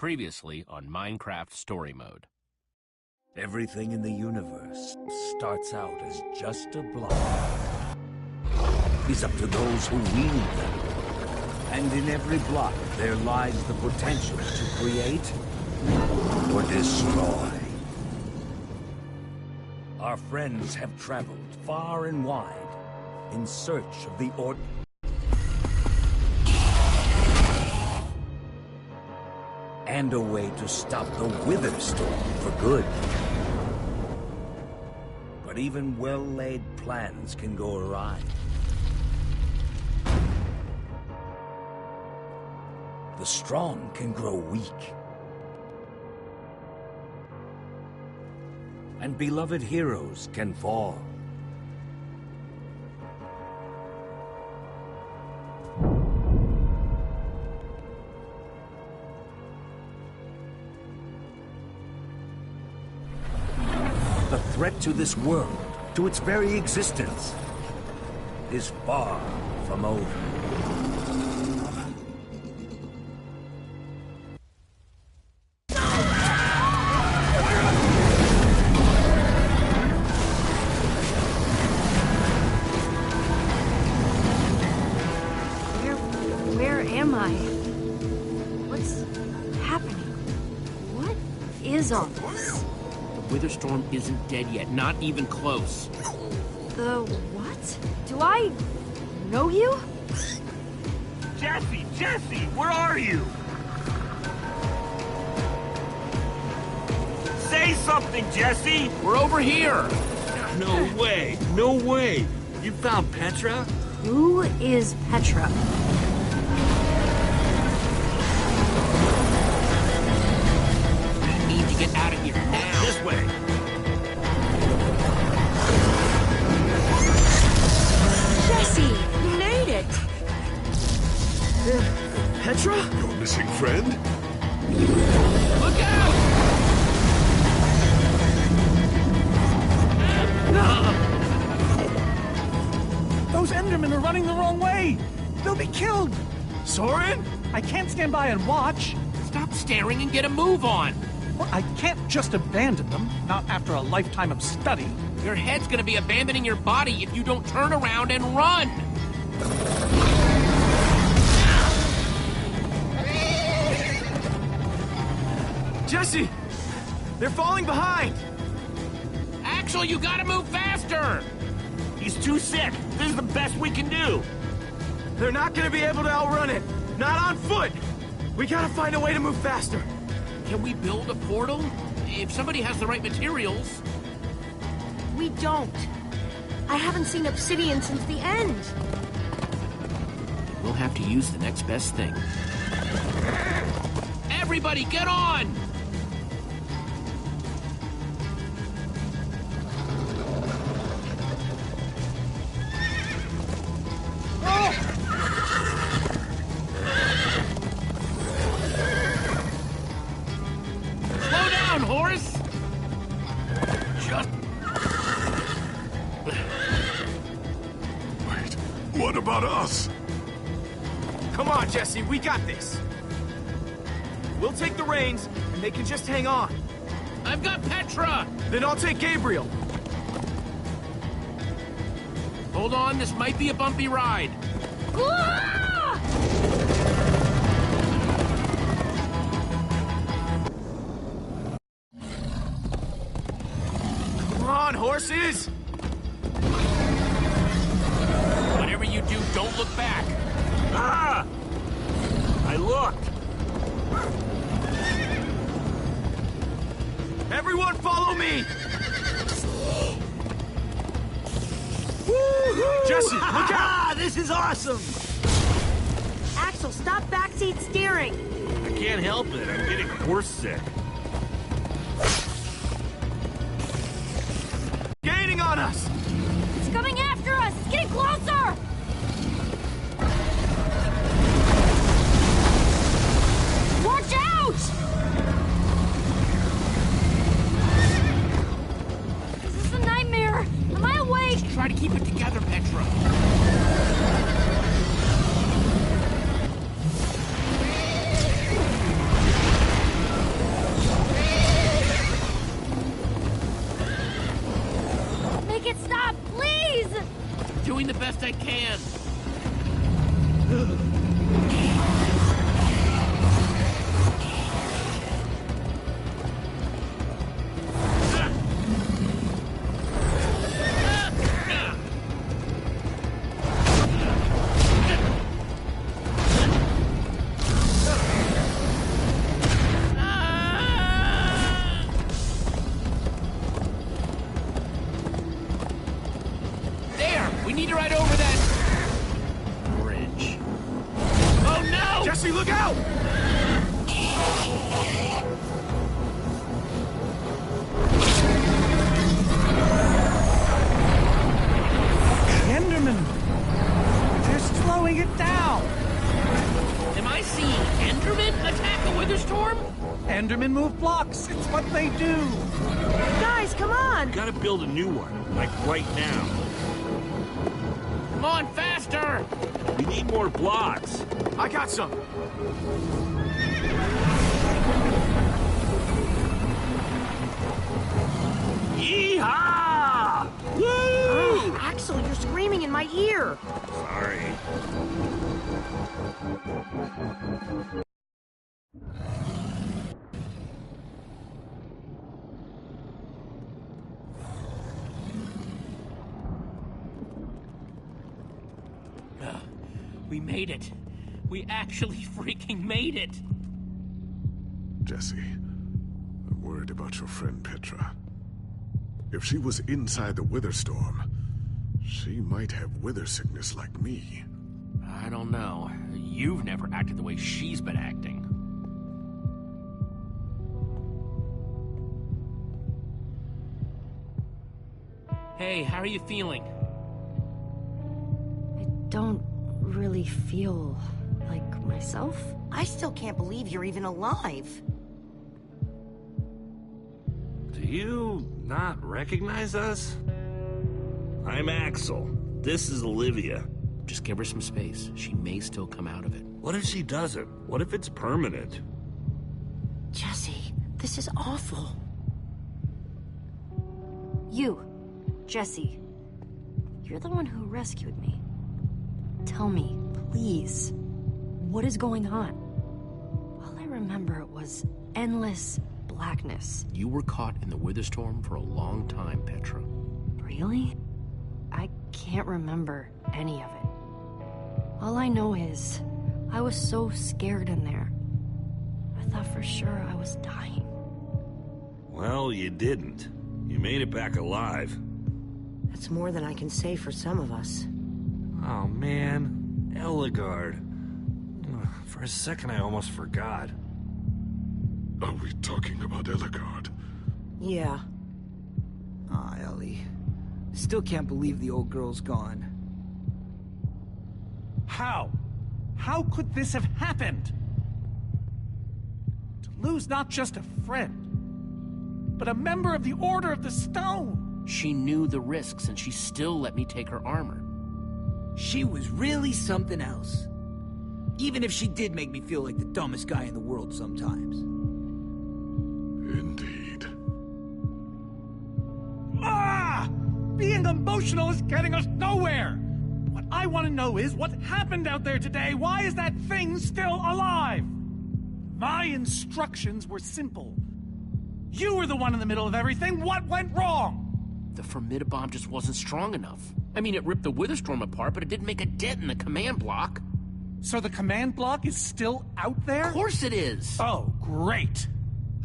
Previously on Minecraft Story Mode. Everything in the universe starts out as just a block. It's up to those who wield them. And in every block, there lies the potential to create or destroy. Our friends have traveled far and wide in search of the and a way to stop the Wither Storm for good. But even well-laid plans can go awry. The strong can grow weak. And beloved heroes can fall. The threat to this world, to its very existence, is far from over. Where am I? What's happening? What is all this? The Wither Storm isn't dead yet, not even close. The what? Do I know you? Jesse, where are you? Say something, Jesse! We're over here! No way! You found Petra? Who is Petra? We need to get out of here now! This way! Jesse, you made it! Petra? Your missing friend? Look out! Those Endermen are running the wrong way! They'll be killed! Soren? I can't stand by and watch. Stop staring and get a move on! Well, I can't just abandon them, not after a lifetime of study. Your head's gonna be abandoning your body if you don't turn around and run! Jesse! They're falling behind! Axel, you gotta move faster! He's too sick. This is the best we can do. They're not gonna be able to outrun it. Not on foot. We gotta find a way to move faster. Can we build a portal? If somebody has the right materials. We don't. I haven't seen obsidian since the end. We'll have to use the next best thing. Everybody, get on! Slow down, horse! Wait, what about us? Come on, Jesse, we got this. We'll take the reins, and they can just hang on. I've got Petra! Then I'll take Gabriel. Hold on, this might be a bumpy ride. Ah! Come on, horses! Whatever you do, don't look back. Ah! I looked. Everyone follow me! Woo-hoo! Jesse, look out! This is awesome! Axel, stop backseat steering! I can't help it. I'm getting horse sick. Gaining on us! It's coming after us! It's getting closer! Watch out! This is a nightmare! Am I awake? Try to keep it together, Petra. We need to ride over that bridge. Oh no! Jesse, look out! Enderman! They're slowing it down! Am I seeing Enderman attack a Witherstorm? Endermen move blocks. It's what they do. Guys, come on! Gotta build a new one, like right now. Come on, faster! We need more blocks. I got some. Yeehaw! Woo! Oh, Axel, you're screaming in my ear. Sorry. We made it. We actually freaking made it. Jesse, I'm worried about your friend Petra. If she was inside the Witherstorm, she might have wither sickness like me. I don't know. You've never acted the way she's been acting. Hey, how are you feeling? I don't really feel like myself. I still can't believe you're even alive. Do you not recognize us? I'm Axel. This is Olivia. Just give her some space. She may still come out of it. What if she doesn't? What if it's permanent? Jesse, this is awful. You, Jesse, you're the one who rescued me. Tell me, please, what is going on? All I remember was endless blackness. You were caught in the Witherstorm for a long time, Petra. Really? I can't remember any of it. All I know is, I was so scared in there. I thought for sure I was dying. Well, you didn't. You made it back alive. That's more than I can say for some of us. Oh, man. Eligard. For a second, I almost forgot. Are we talking about Eligard? Yeah. Aw, Ellie. Still can't believe the old girl's gone. How? How could this have happened? To lose not just a friend, but a member of the Order of the Stone. She knew the risks, and she still let me take her armor. She was really something else. Even if she did make me feel like the dumbest guy in the world sometimes. Indeed. Ah! Being emotional is getting us nowhere! What I want to know is what happened out there today. Why is that thing still alive? My instructions were simple. You were the one in the middle of everything. What went wrong? The Formidabomb just wasn't strong enough. I mean, it ripped the Witherstorm apart, but it didn't make a dent in the command block. So the command block is still out there? Of course it is! Oh, great.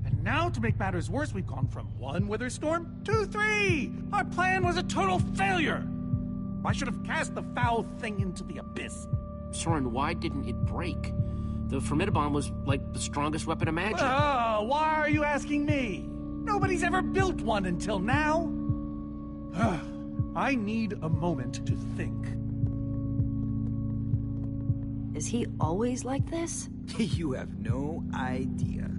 And now, to make matters worse, we've gone from 1 Witherstorm to 3! Our plan was a total failure! I should have cast the foul thing into the abyss. Soren, why didn't it break? The Formidabomb was, like, the strongest weapon imagined. Why are you asking me? Nobody's ever built one until now. I need a moment to think. Is he always like this? You have no idea.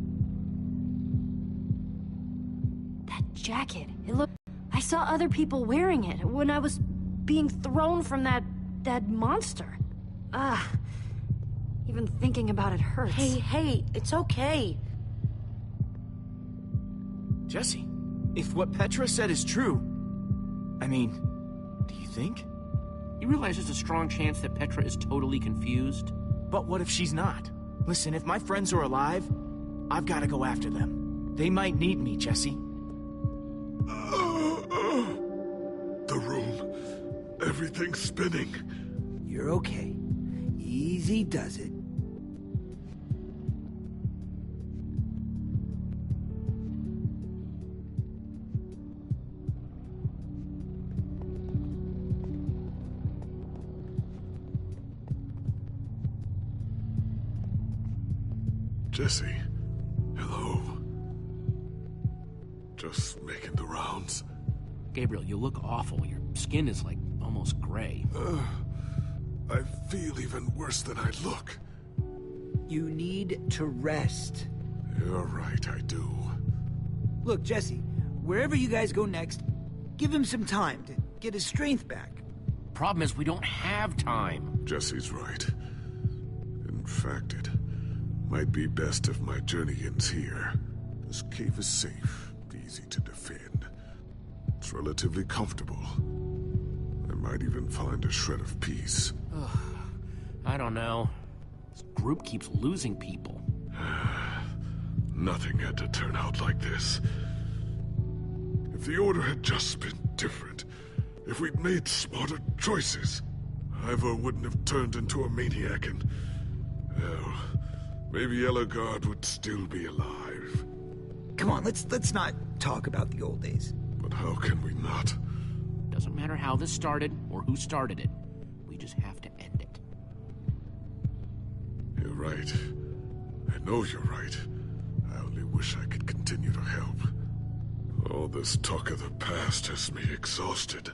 That jacket, it looked... I saw other people wearing it when I was being thrown from that monster. Even thinking about it hurts. Hey, it's okay. Jesse, if what Petra said is true, I mean, do you think? You realize there's a strong chance that Petra is totally confused? But what if she's not? Listen, if my friends are alive, I've got to go after them. They might need me, Jesse. The room. Everything's spinning. You're okay. Easy does it. Jesse, hello. Just making the rounds. Gabriel, you look awful. Your skin is like almost gray. I feel even worse than I look. You need to rest. You're right, I do. Look, Jesse, wherever you guys go next, give him some time to get his strength back. Problem is, we don't have time. Jesse's right. In fact, it might be best if my journey ends here. This cave is safe, easy to defend. It's relatively comfortable. I might even find a shred of peace. I don't know. This group keeps losing people. Nothing had to turn out like this. If the Order had just been different, if we'd made smarter choices, Ivor wouldn't have turned into a maniac and... well, maybe Ellegaard would still be alive. Come on, let's not talk about the old days. But how can we not? Doesn't matter how this started or who started it. We just have to end it. You're right. I know you're right. I only wish I could continue to help. All this talk of the past has me exhausted.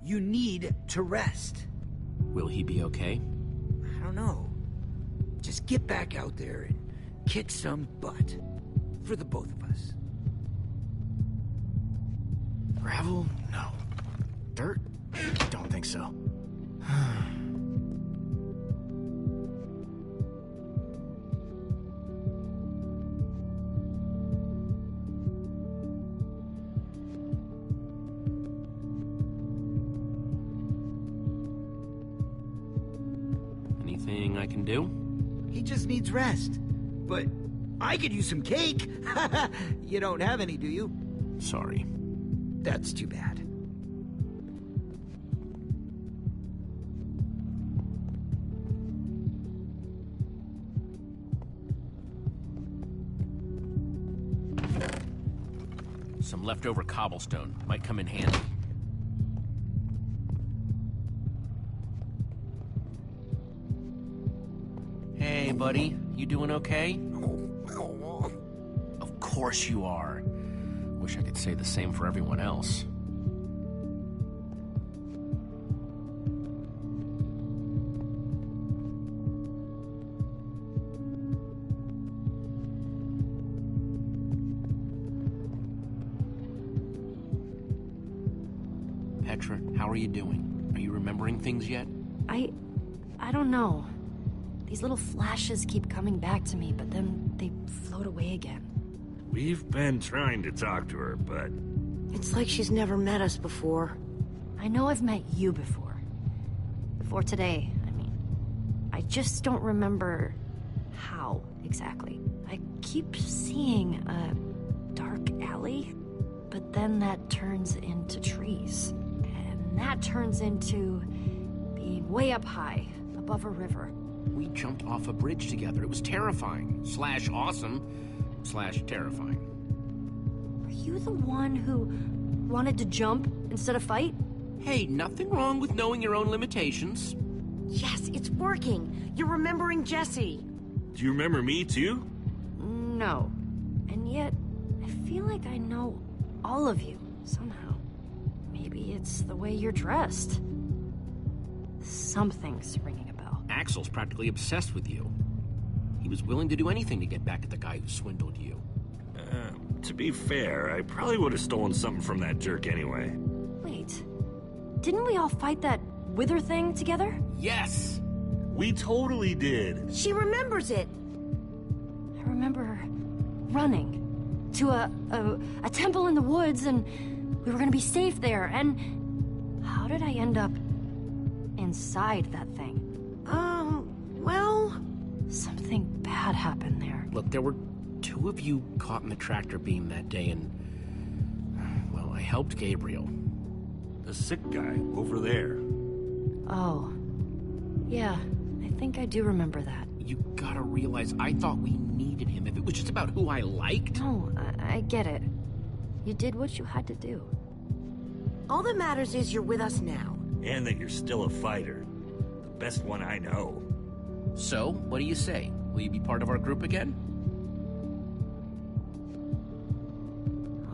You need to rest. Will he be okay? I don't know. Just get back out there and kick some butt. For the both of us. Gravel? No. Dirt? Don't think so. Anything I can do? He just needs rest. But I could use some cake. You don't have any, do you? Sorry. That's too bad. Some leftover cobblestone might come in handy. Hey, buddy. You doing okay? Of course you are. Wish I could say the same for everyone else. Petra, how are you doing? Are you remembering things yet? I don't know. These little flashes keep coming back to me, but then they float away again. We've been trying to talk to her, but... It's like she's never met us before. I know I've met you before. Before today, I mean. I just don't remember how exactly. I keep seeing a dark alley, but then that turns into trees. And that turns into being way up high, above a river. We jumped off a bridge together. It was terrifying. / awesome. / terrifying. Are you the one who wanted to jump instead of fight? Hey, nothing wrong with knowing your own limitations. Yes, it's working. You're remembering Jesse. Do you remember me, too? No. And yet, I feel like I know all of you, somehow. Maybe it's the way you're dressed. Something's ringing a bell. Axel's practically obsessed with you. He was willing to do anything to get back at the guy who swindled you. To be fair, I probably would have stolen something from that jerk anyway. Wait. Didn't we all fight that wither thing together? Yes! We totally did. She remembers it. I remember running to a temple in the woods, and we were gonna be safe there, and how did I end up inside that thing? Well... Something bad happened there. Look, there were 2 of you caught in the tractor beam that day, and... well, I helped Gabriel. The sick guy over there. Oh. Yeah, I think I do remember that. You gotta realize, I thought we needed him. If it was just about who I liked... No, I get it. You did what you had to do. all that matters is you're with us now. And that you're still a fighter. The best one I know. So, what do you say? Will you be part of our group again?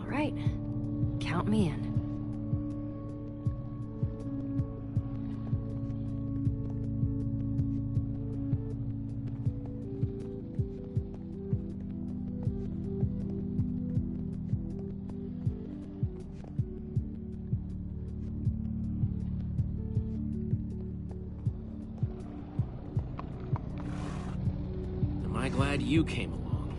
All right. Count me in. Glad you came along.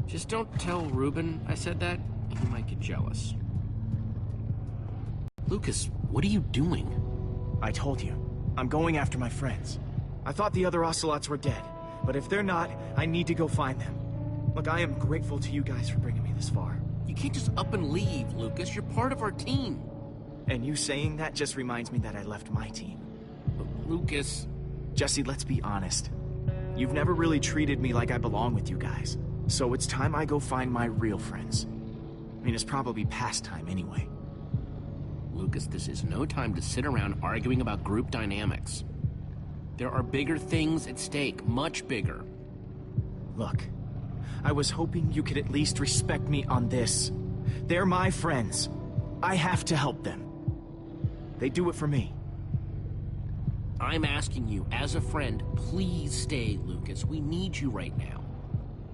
Just don't tell Reuben I said that. He might get jealous. Lucas, what are you doing? I told you. I'm going after my friends. I thought the other Ocelots were dead, but if they're not, I need to go find them. Look, I am grateful to you guys for bringing me this far. You can't just up and leave, Lucas. You're part of our team. And you saying that just reminds me that I left my team. But Lucas... Jesse, let's be honest. You've never really treated me like I belong with you guys. So it's time I go find my real friends. I mean, it's probably past time anyway. Lucas, this is no time to sit around arguing about group dynamics. There are bigger things at stake, much bigger. Look, I was hoping you could at least respect me on this. They're my friends. I have to help them. They do it for me. I'm asking you, as a friend, please stay, Lucas. We need you right now.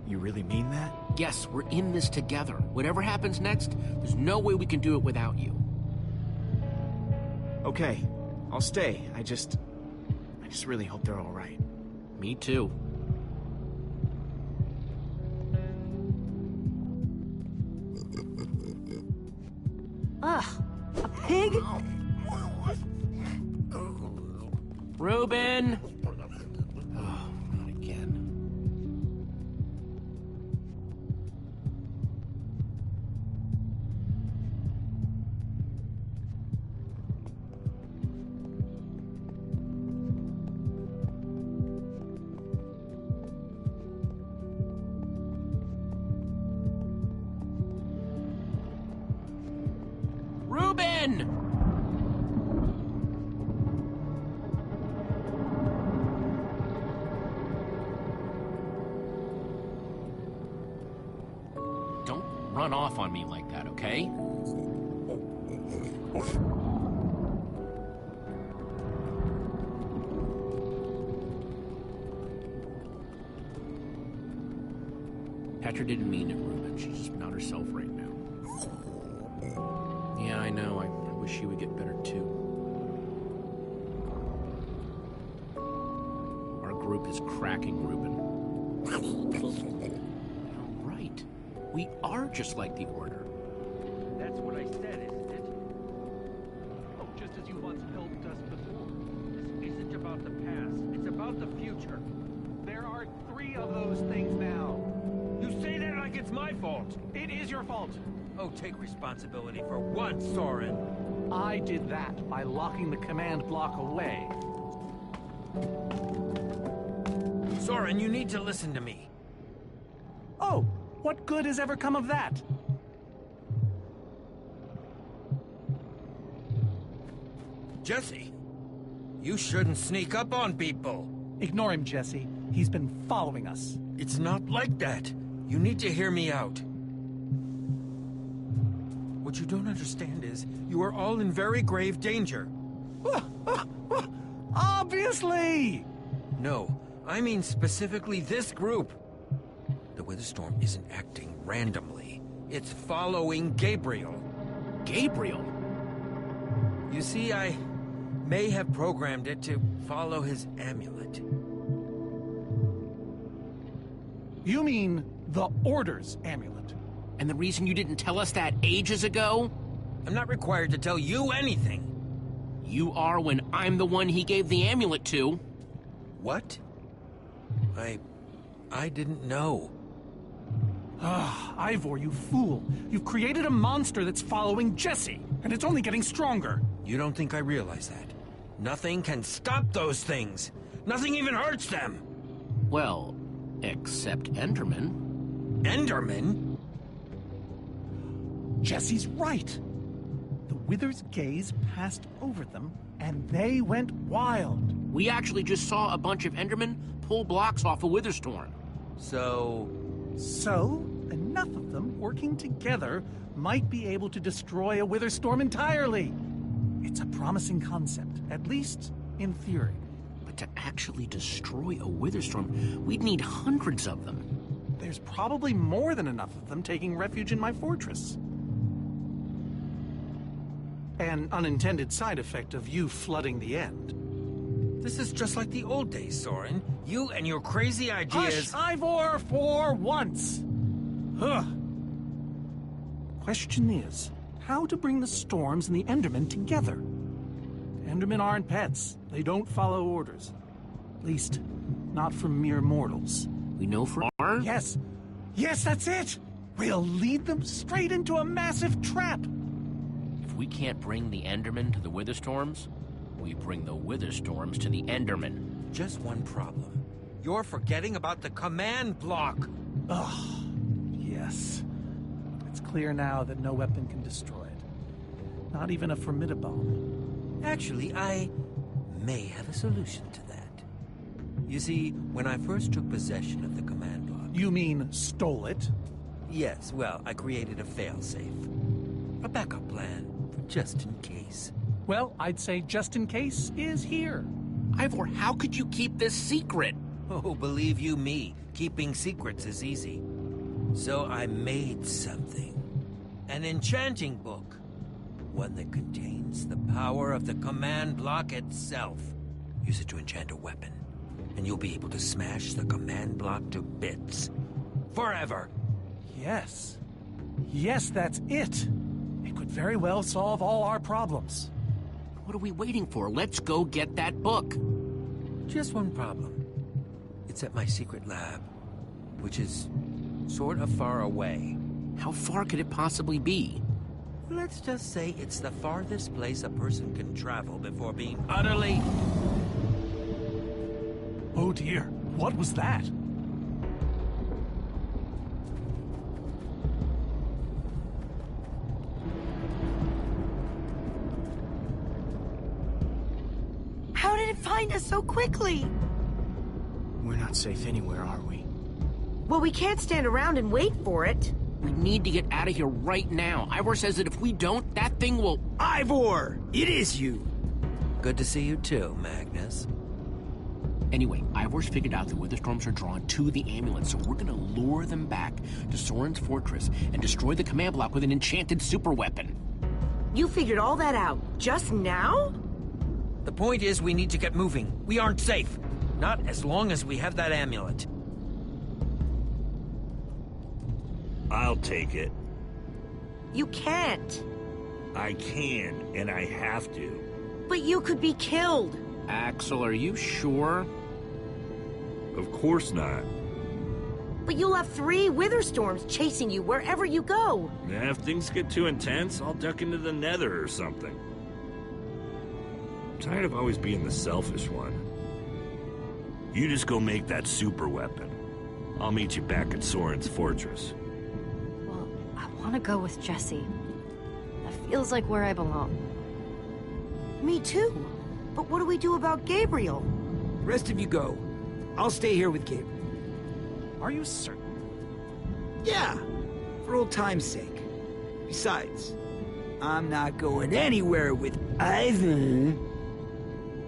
You really mean that? Yes, we're in this together. Whatever happens next, there's no way we can do it without you. Okay, I'll stay. I just really hope they're all right. Me too. Ugh, a pig? Reuben! Oh, not again. Reuben! Run off on me like that, okay? Petra didn't mean it, Reuben. She's just not herself right now. Yeah, I know. I wish she would get better, too. Our group is cracking, Reuben. We are just like the Order. That's what I said, isn't it? Oh, just as you once helped us before. This isn't about the past. It's about the future. There are 3 of those things now. You say that like it's my fault. It is your fault. Oh, take responsibility for once, Soren. I did that by locking the command block away. Soren, you need to listen to me. Oh! What good has ever come of that? Jesse, you shouldn't sneak up on people. Ignore him, Jesse. He's been following us. It's not like that. You need to hear me out. What you don't understand is, you are all in very grave danger. Obviously! No, I mean specifically this group. The Witherstorm isn't acting randomly. It's following Gabriel. Gabriel? You see, I may have programmed it to follow his amulet. You mean the Order's amulet? And the reason you didn't tell us that ages ago? I'm not required to tell you anything. You are when I'm the one he gave the amulet to. What? I didn't know. Ah, Ivor, you fool. You've created a monster that's following Jesse, and it's only getting stronger. You don't think I realize that? Nothing can stop those things. Nothing even hurts them. Well, except Enderman. Enderman? Jesse's right. The Wither's gaze passed over them, and they went wild. We actually just saw a bunch of Endermen pull blocks off a Witherstorm. So, enough of them working together might be able to destroy a Witherstorm entirely. It's a promising concept, at least in theory. But to actually destroy a Witherstorm, we'd need hundreds of them. There's probably more than enough of them taking refuge in my fortress. An unintended side effect of you flooding the end. this is just like the old days, Soren. You and your crazy ideas... Hush, Ivor, for once! Huh. Question is, how to bring the Storms and the Endermen together? Endermen aren't pets. They don't follow orders. At least, not from mere mortals. We know for our... Yes! Yes, that's it! We'll lead them straight into a massive trap! If we can't bring the Endermen to the Witherstorms, we bring the Witherstorms to the Endermen. Just one problem. You're forgetting about the command block. Ugh. Yes. It's clear now that no weapon can destroy it. Not even a formidabomb. Actually, I may have a solution to that. You see, when I first took possession of the command block... You mean stole it? Yes, well, I created a failsafe. A backup plan, for just in case. Well, I'd say just in case is here. Ivor, how could you keep this secret? Oh, believe you me, keeping secrets is easy. So I made something. An enchanting book. One that contains the power of the command block itself. Use it to enchant a weapon, and you'll be able to smash the command block to bits. Forever. Yes. Yes, that's it. It could very well solve all our problems. What are we waiting for? Let's go get that book. Just one problem. It's at my secret lab, which is sort of far away. How far could it possibly be? Let's just say it's the farthest place a person can travel before being utterly... Oh dear, what was that? How did it find us so quickly? We're not safe anywhere, are we? Well, we can't stand around and wait for it. We need to get out of here right now. Ivor says that if we don't, that thing will... Ivor! It is you! Good to see you too, Magnus. Anyway, Ivor's figured out the Witherstorms are drawn to the amulet, so we're gonna lure them back to Soren's fortress and destroy the command block with an enchanted superweapon. You figured all that out just now? The point is we need to get moving. We aren't safe. Not as long as we have that amulet. I'll take it. You can't. I can, and I have to. But you could be killed. Axel, are you sure? Of course not. But you'll have 3 Witherstorms chasing you wherever you go. And if things get too intense, I'll duck into the nether or something. I'm tired of always being the selfish one. You just go make that super weapon. I'll meet you back at Soren's fortress. Well, I want to go with Jesse. That feels like where I belong. Me too. But what do we do about Gabriel? Rest of you go. I'll stay here with Gabriel. Are you certain? Yeah, for old time's sake. Besides, I'm not going anywhere with either.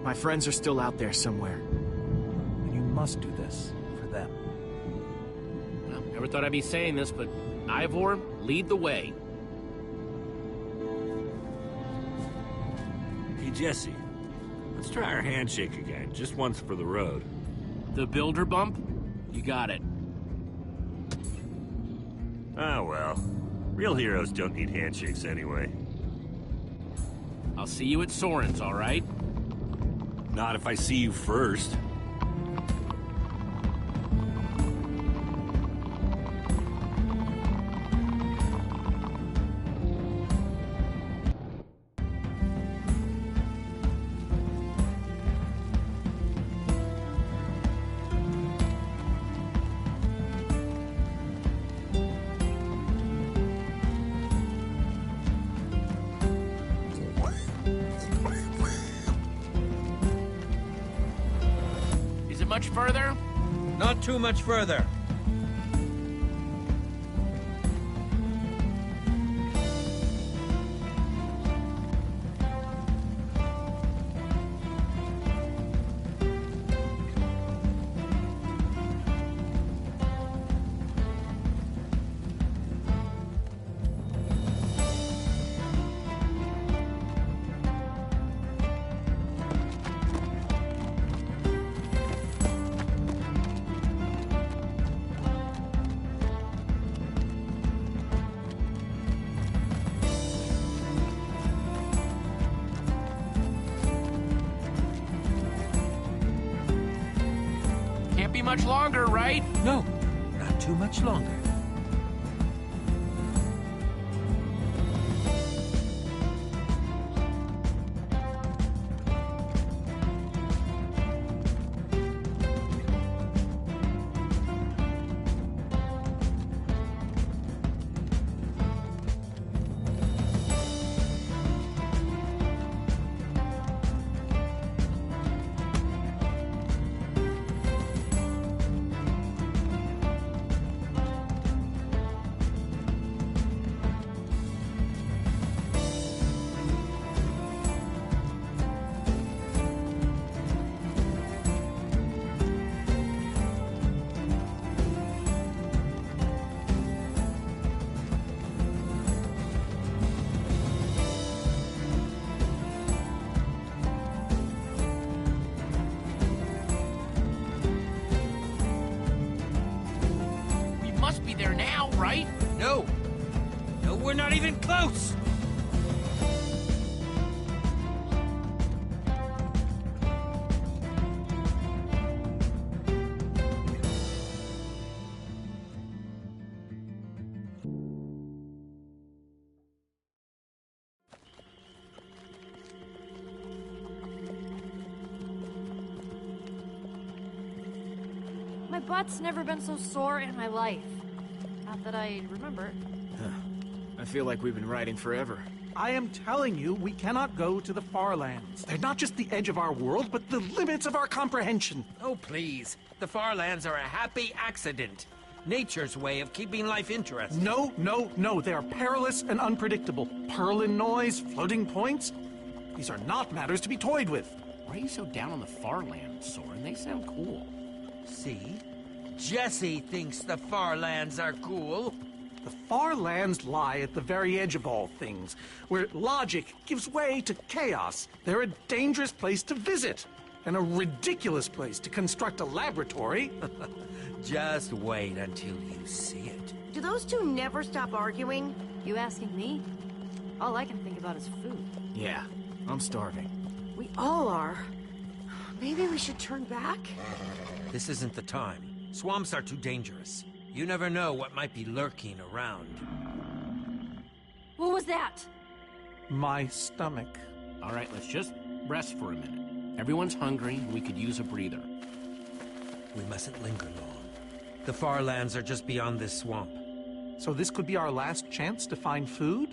My friends are still out there somewhere. And you must do this for them. Well, never thought I'd be saying this, but Ivor, lead the way. Hey, Jesse. Let's try our handshake again, just once for the road. The builder bump? You got it. Ah, well. Real heroes don't need handshakes anyway. I'll see you at Soren's, all right? Not if I see you first. Much further? Not too much further. Be much longer, right? No, not too much longer. Be there now, right? No. No, we're not even close. My butt's never been so sore in my life. Not that I remember. I feel like we've been riding forever. I am telling you, we cannot go to the far lands. They're not just the edge of our world, but the limits of our comprehension. Oh, please. The far lands are a happy accident. Nature's way of keeping life interesting. No, no, no. They are perilous and unpredictable. Purlin noise, floating points. These are not matters to be toyed with. Why are you so down on the far lands, Soren? They sound cool. See? Jesse thinks the far lands are cool. The far lands lie at the very edge of all things, where logic gives way to chaos. They're a dangerous place to visit, and a ridiculous place to construct a laboratory. Just wait until you see it. Do those two never stop arguing? You asking me? All I can think about is food. Yeah, I'm starving. We all are. Maybe we should turn back? This isn't the time. Swamps are too dangerous. You never know what might be lurking around. What was that? My stomach. All right, let's just rest for a minute. Everyone's hungry, and we could use a breather. We mustn't linger long. The far lands are just beyond this swamp. So this could be our last chance to find food?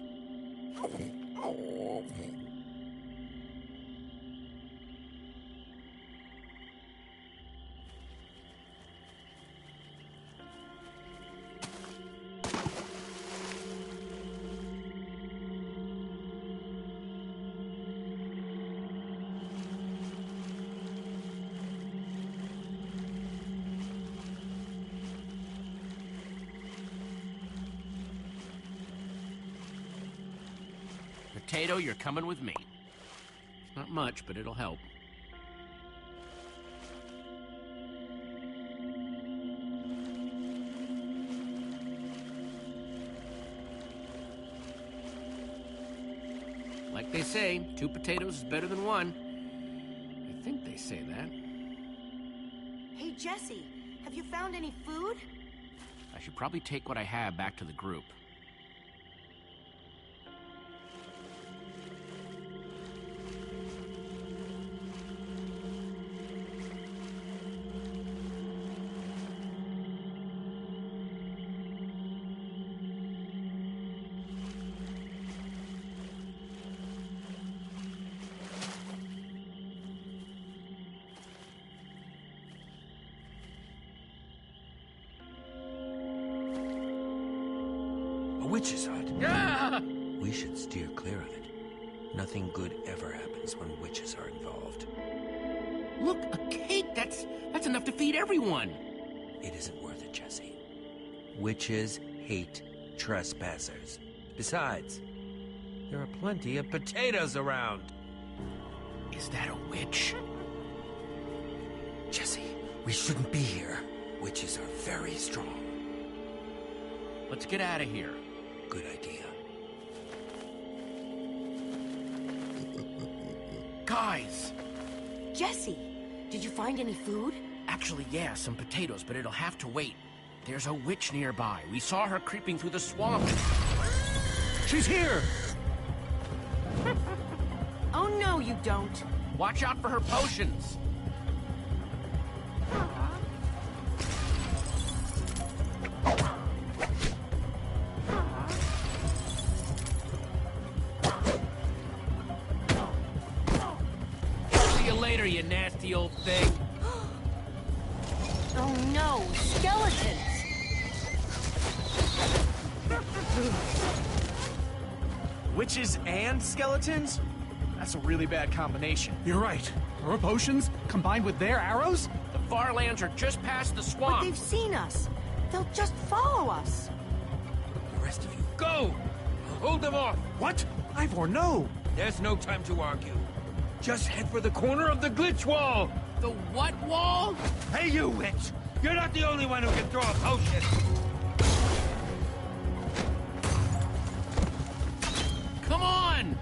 Potato, you're coming with me. It's not much, but it'll help. Like Like they say, 2 potatoes is better than 1. I think they say that. Hey, Jesse, have you found any food? I should probably take what I have back to the group. Witch's hut. Ah! We should steer clear of it. Nothing good ever happens when witches are involved. Look, a cake! That's enough to feed everyone! It isn't worth it, Jesse. Witches hate trespassers. Besides, there are plenty of potatoes around. Is that a witch? Jesse, we shouldn't be here. Witches are very strong. Let's get out of here. Good idea. Guys! Jesse, did you find any food? Actually, yeah, some potatoes, but it'll have to wait. There's a witch nearby. We saw her creeping through the swamp. She's here! Oh, no, you don't. Watch out for her potions. You nasty old thing. Oh no, skeletons! Witches and skeletons? That's a really bad combination. You're right. Her potions combined with their arrows? The Farlands are just past the swamp. But they've seen us. They'll just follow us. The rest of you, go! I'll hold them off. What? Ivor, no! There's no time to argue. Just head for the corner of the glitch wall! The what wall? Hey, you witch! You're not the only one who can throw a potion! Come on!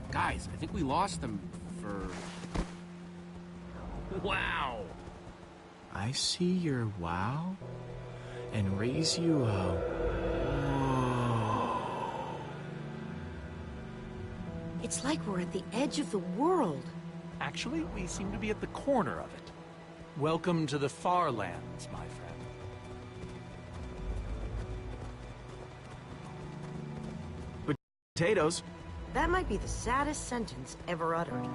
Guys, I think we lost them for... Wow! I see your wow and raise you a whoa. It's like we're at the edge of the world. Actually, we seem to be at the corner of it. Welcome to the Farlands, my friend. Potatoes? That might be the saddest sentence ever uttered.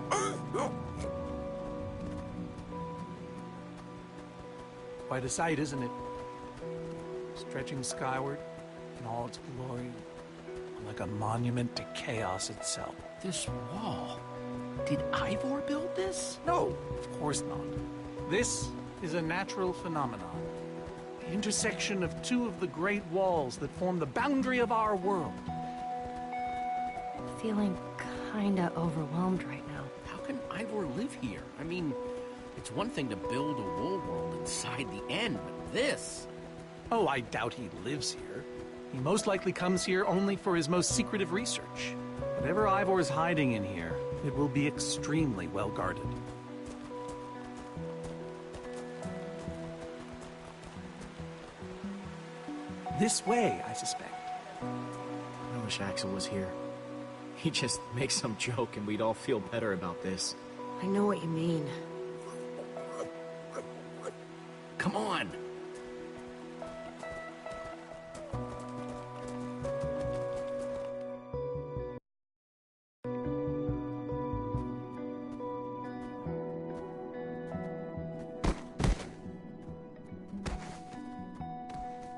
Quite a sight, isn't it? Stretching skyward in all its glory, like a monument to chaos itself. This wall... Did Ivor build this? No, of course not. This is a natural phenomenon. The intersection of 2 of the great walls that form the boundary of our world. Feeling kinda overwhelmed right now. How can Ivor live here? I mean, it's one thing to build a wool world inside the end, but this... Oh, I doubt he lives here. He most likely comes here only for his most secretive research. Whatever Ivor's hiding in here, it will be extremely well guarded. This way, I suspect. I wish Axel was here. He'd just make some joke and we'd all feel better about this. I know what you mean. Come on!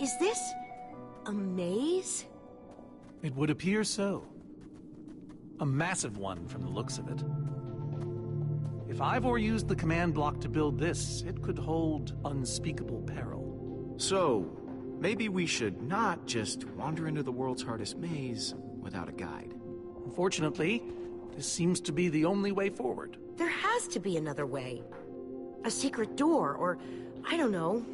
Is this a maze? It would appear so. A massive one from the looks of it. If Ivor used the command block to build this, it could hold unspeakable peril. So, maybe we should not just wander into the world's hardest maze without a guide. Unfortunately, this seems to be the only way forward. There has to be another way. A secret door, or I don't know.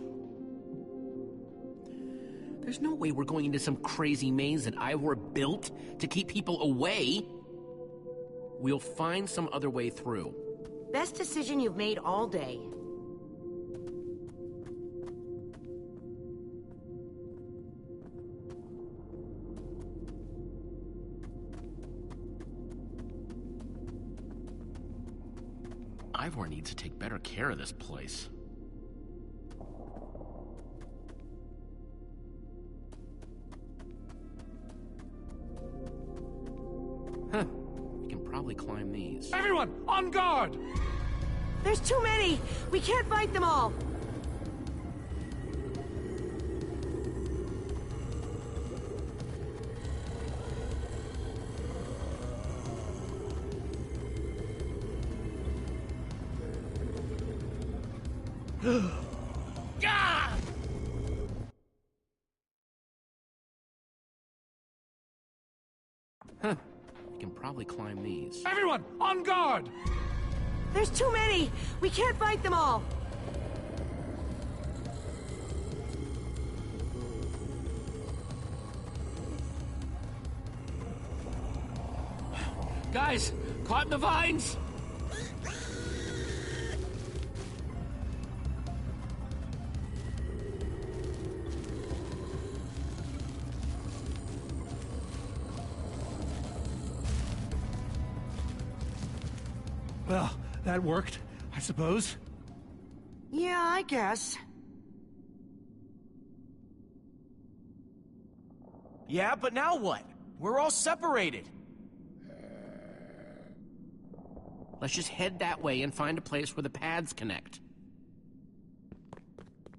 There's no way we're going into some crazy maze that Ivor built to keep people away. We'll find some other way through. Best decision you've made all day. Ivor needs to take better care of this place. Huh. We can probably climb these. Everyone, on guard! There's too many! We can't fight them all! Ah! Huh. We can probably climb these. Everyone, on guard! There's too many! We can't fight them all! Guys, caught in the vines! Well, that worked, I suppose. Yeah, I guess. Yeah, but now what? We're all separated. Let's just head that way and find a place where the paths connect.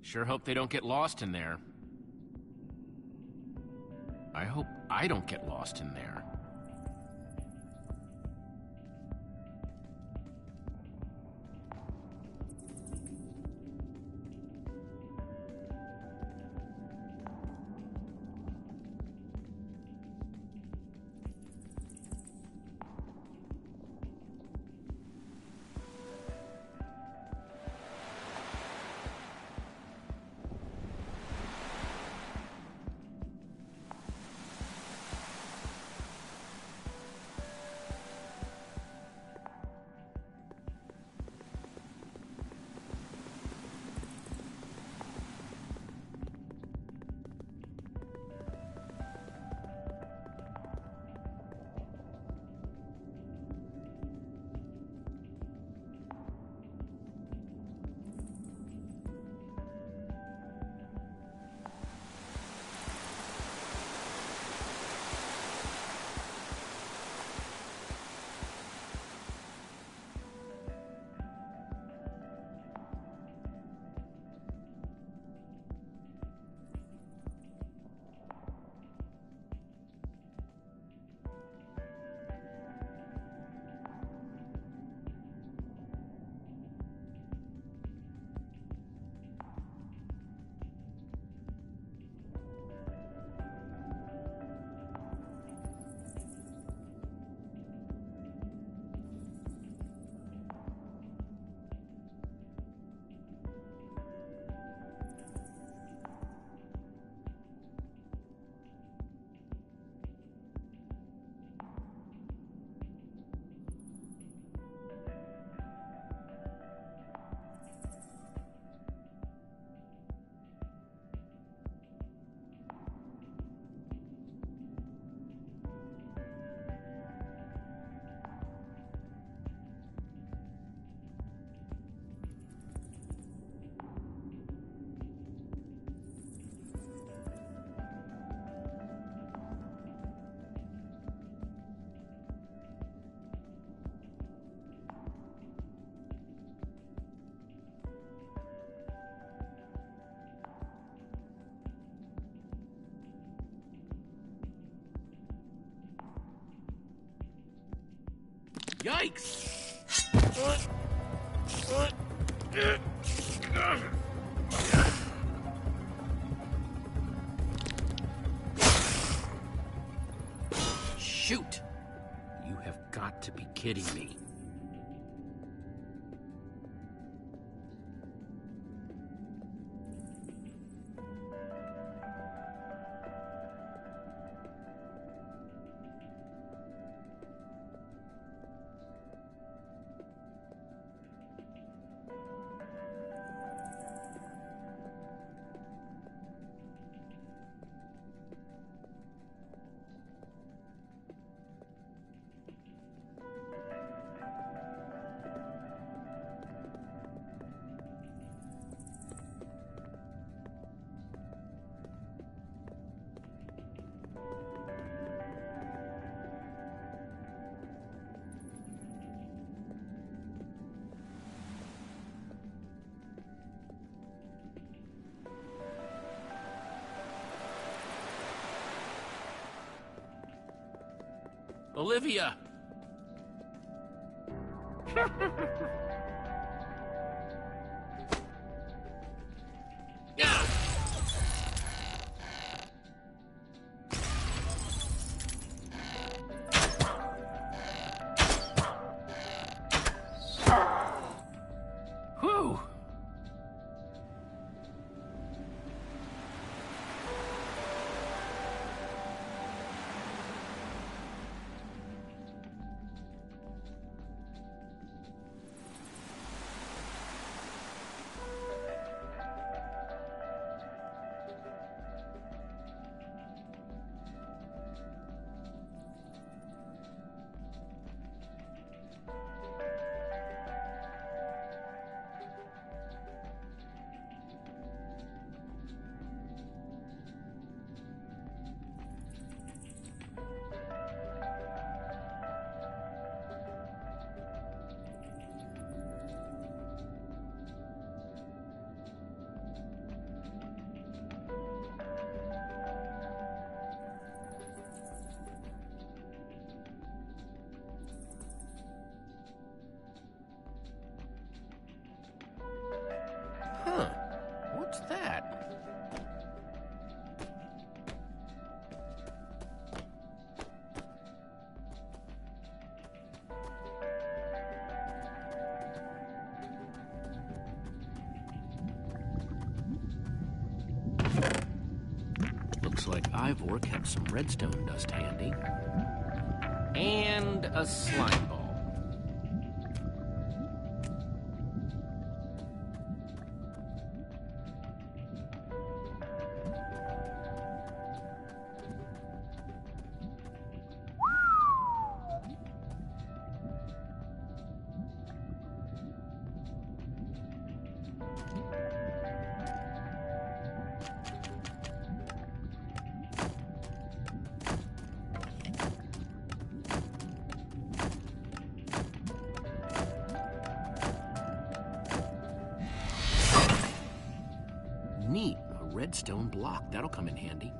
Sure hope they don't get lost in there. I hope I don't get lost in there. Yikes! Shoot! You have got to be kidding me. Olivia! Whew! Huh. What's that? Looks like Ivor kept some redstone dust handy. And a slime ball. Neat, a redstone block. That'll come in handy.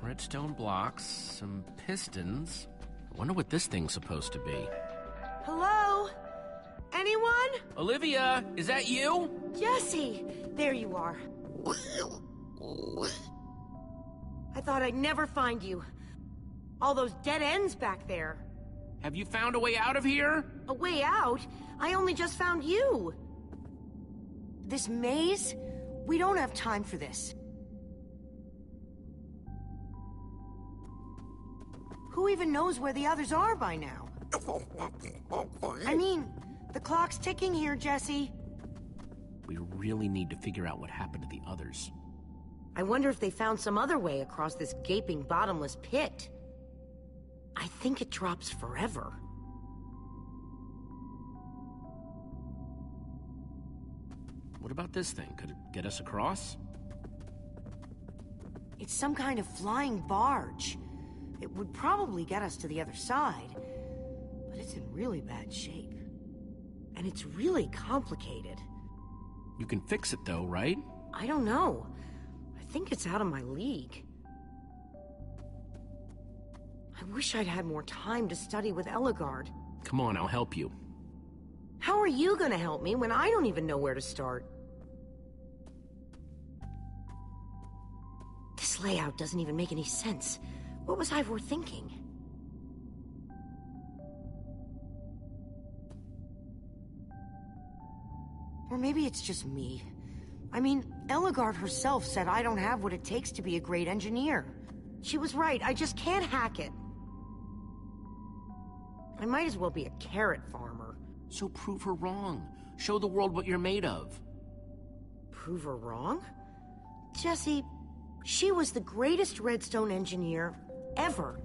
Redstone blocks, some pistons. I wonder what this thing's supposed to be. Hello? Anyone? Olivia, is that you? Jesse! There you are. I thought I'd never find you. All those dead ends back there. Have you found a way out of here? A way out? I only just found you. This maze? We don't have time for this. Who even knows where the others are by now? I mean, the clock's ticking here, Jesse. We really need to figure out what happened to the others. I wonder if they found some other way across this gaping bottomless pit. I think it drops forever. What about this thing? Could it get us across? It's some kind of flying barge. It would probably get us to the other side, but it's in really bad shape. And it's really complicated. You can fix it though, right? I don't know. I think it's out of my league. I wish I'd had more time to study with Eligard. Come on, I'll help you. How are you gonna help me when I don't even know where to start? This layout doesn't even make any sense. What was Ivor thinking? Or maybe it's just me. I mean, Eligard herself said I don't have what it takes to be a great engineer. She was right, I just can't hack it. I might as well be a carrot farmer. So prove her wrong. Show the world what you're made of. Prove her wrong? Jesse, she was the greatest redstone engineer ever.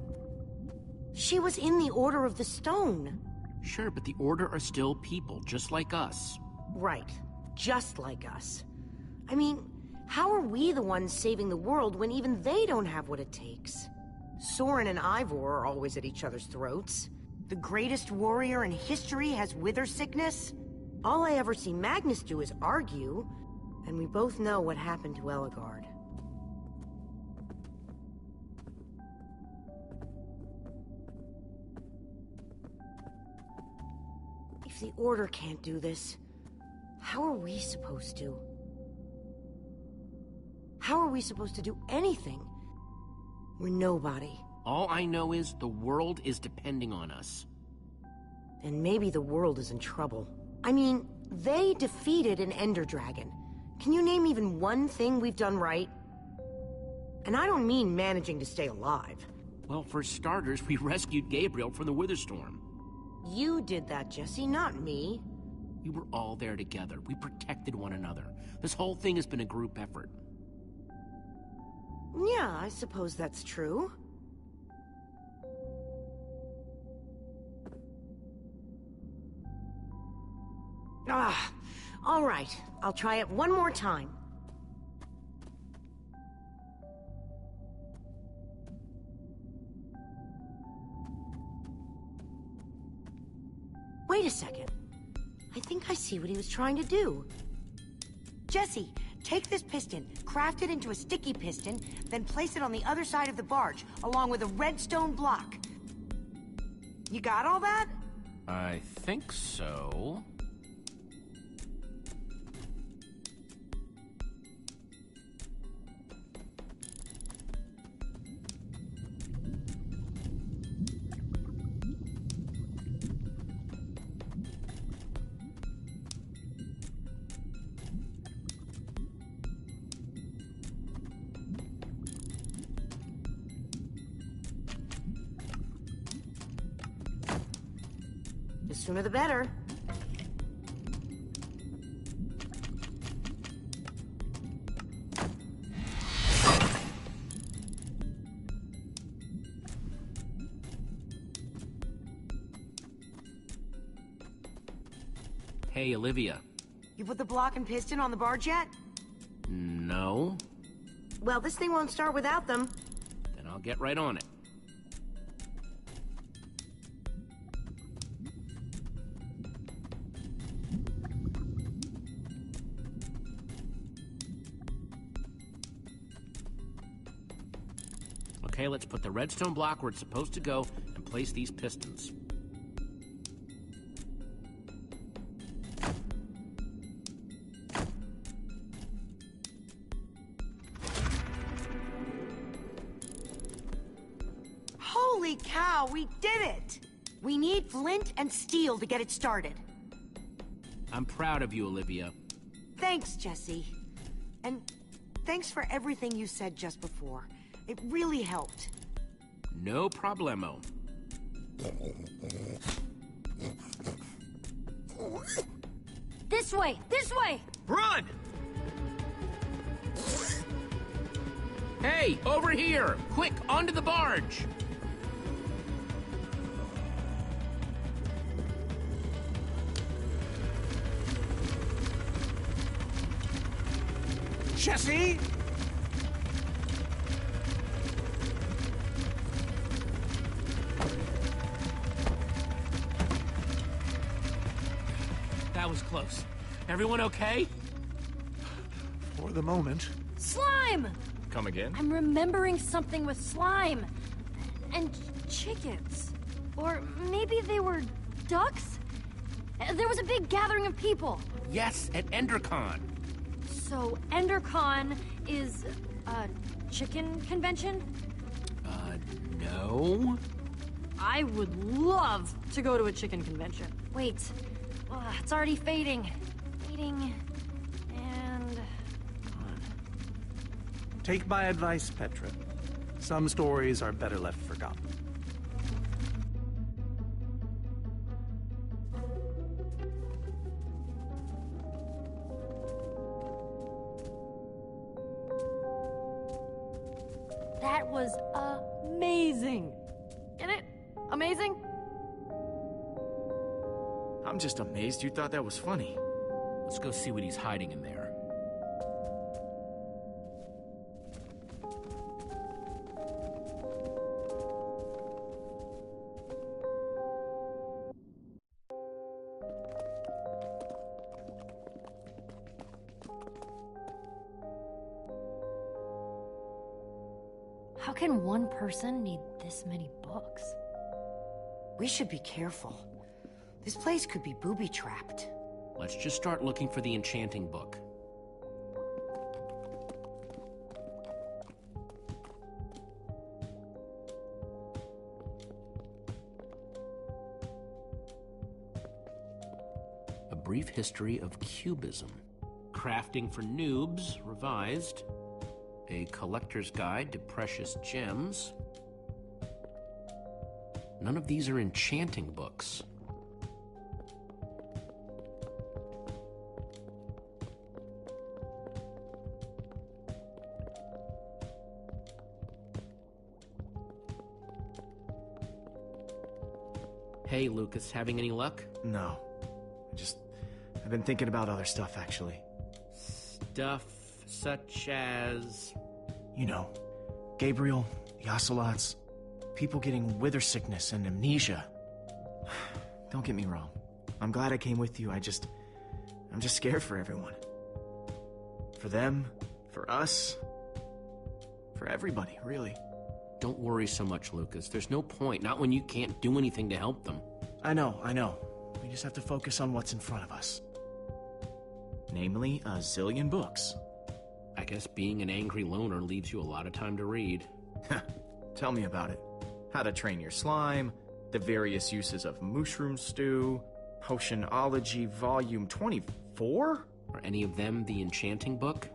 She was in the Order of the Stone. Sure, but the Order are still people, just like us. Right, just like us. I mean, how are we the ones saving the world when even they don't have what it takes? Soren and Ivor are always at each other's throats. The greatest warrior in history has wither sickness. All I ever see Magnus do is argue, and we both know what happened to Eligard. If the Order can't do this, how are we supposed to? How are we supposed to do anything? We're nobody. All I know is the world is depending on us. And maybe the world is in trouble. I mean, they defeated an Ender Dragon. Can you name even one thing we've done right? And I don't mean managing to stay alive. Well, for starters, we rescued Gabriel from the Witherstorm. You did that, Jesse, not me. We were all there together. We protected one another. This whole thing has been a group effort. Yeah, I suppose that's true. All right. I'll try it one more time. Wait a second. I think I see what he was trying to do. Jesse, take this piston, craft it into a sticky piston, then place it on the other side of the barge, along with a redstone block. You got all that? I think so. The sooner the better. Hey, Olivia. You put the block and piston on the barge yet? No. Well, this thing won't start without them. Then I'll get right on it. Okay, let's put the redstone block where it's supposed to go and place these pistons. Holy cow, we did it! We need flint and steel to get it started. I'm proud of you, Olivia. Thanks, Jesse. And thanks for everything you said just before. It really helped. No problemo. This way! This way! Run! Hey, over here! Quick, onto the barge! Jesse! That was close. Everyone okay? For the moment. Slime! Come again? I'm remembering something with slime. And chickens. Or maybe they were ducks? There was a big gathering of people. Yes, at EnderCon. So EnderCon is a chicken convention? No. I would love to go to a chicken convention. Wait, it's already fading. Fading, and gone. Take my advice, Petra. Some stories are better left forgotten. That was amazing. Get it? Amazing? I'm just amazed you thought that was funny. Let's go see what he's hiding in there. How can one person need this many books? We should be careful. This place could be booby-trapped. Let's just start looking for the enchanting book. A Brief History of Cubism. Crafting for Noobs, revised. A Collector's Guide to Precious Gems. None of these are enchanting books. Hey, Lucas, having any luck? No. I've been thinking about other stuff, actually. Stuff such as... You know, Gabriel, the Ocelots, people getting wither sickness and amnesia. Don't get me wrong. I'm glad I came with you. I'm just scared for everyone. For them, for us, for everybody, really. Don't worry so much, Lucas. There's no point, not when you can't do anything to help them. I know. We just have to focus on what's in front of us. Namely, a zillion books. I guess being an angry loner leaves you a lot of time to read. Tell me about it. How to Train Your Slime, the various uses of mushroom stew, Potionology Volume 24? Are any of them the enchanting book?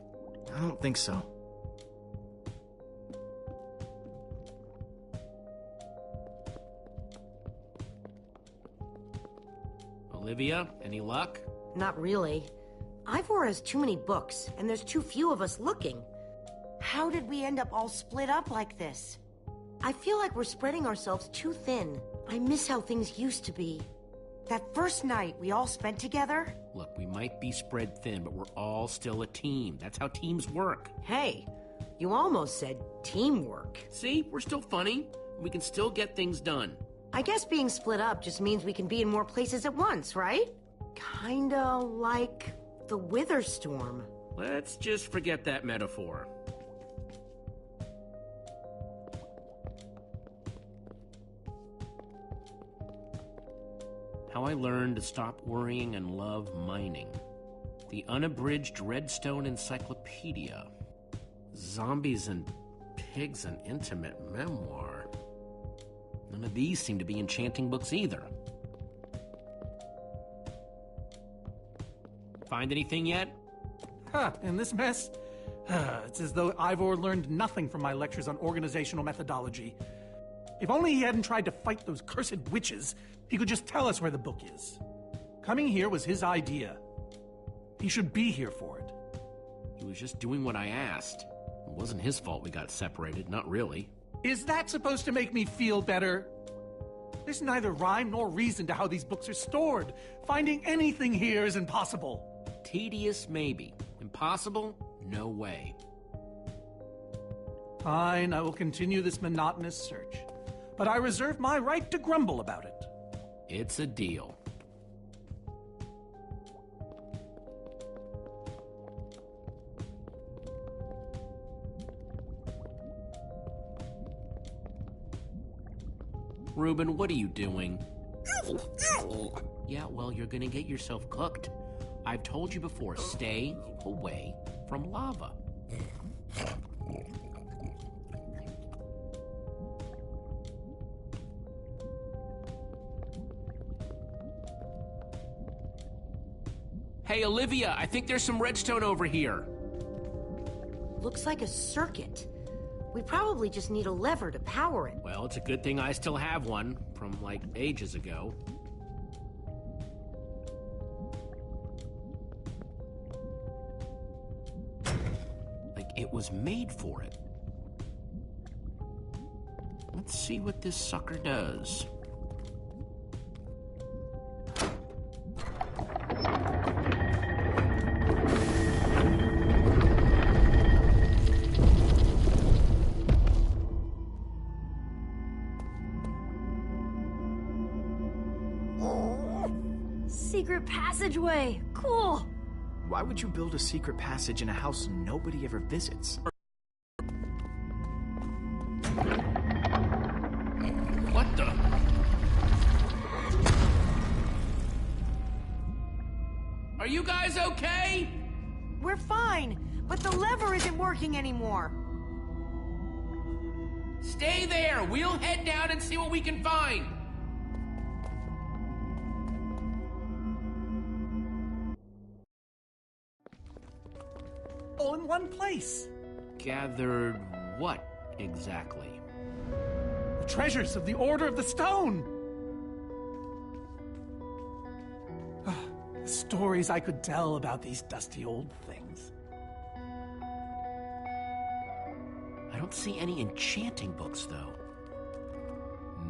I don't think so. Olivia, any luck? Not really. Ivor has too many books, and there's too few of us looking. How did we end up all split up like this? I feel like we're spreading ourselves too thin. I miss how things used to be. That first night we all spent together... Look, we might be spread thin, but we're all still a team. That's how teams work. Hey, you almost said teamwork. See? We're still funny. We can still get things done. I guess being split up just means we can be in more places at once, right? Kinda like the Wither Storm. Let's just forget that metaphor. How I Learned to Stop Worrying and Love Mining. The Unabridged Redstone Encyclopedia. Zombies and Pigs, an Intimate Memoir. None of these seem to be enchanting books either. Find anything yet? In this mess? It's as though Ivor learned nothing from my lectures on organizational methodology. If only he hadn't tried to fight those cursed witches, he could just tell us where the book is. Coming here was his idea. He should be here for it. He was just doing what I asked. It wasn't his fault we got separated, not really. Is that supposed to make me feel better? There's neither rhyme nor reason to how these books are stored. Finding anything here is impossible. Tedious, maybe. Impossible? No way. Fine, I will continue this monotonous search. But I reserve my right to grumble about it. It's a deal. Reuben, what are you doing? Yeah, well, you're gonna get yourself cooked. I've told you before, stay away from lava. Hey, Olivia, I think there's some redstone over here. Looks like a circuit. We probably just need a lever to power it. Well, it's a good thing I still have one from, like, ages ago. Like, it was made for it. Let's see what this sucker does. Secret passageway! Cool! Why would you build a secret passage in a house nobody ever visits? guys okay? We're fine, but the lever isn't working anymore. Stay there. We'll head down and see what we can find. All in one place. Gathered what exactly? The treasures of the Order of the Stone. The stories I could tell about these dusty old things. I don't see any enchanting books, though.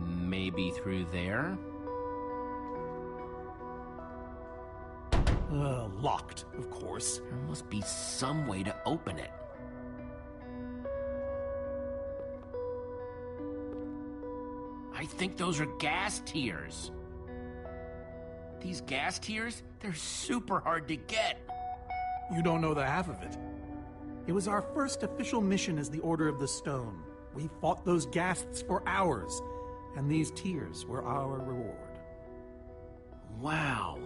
Maybe through there? Locked, of course. There must be some way to open it. I think those are gas tiers. These gas tiers, they're super hard to get. You don't know the half of it. It was our first official mission as the Order of the Stone. We fought those ghasts for hours, and these tears were our reward. Wow.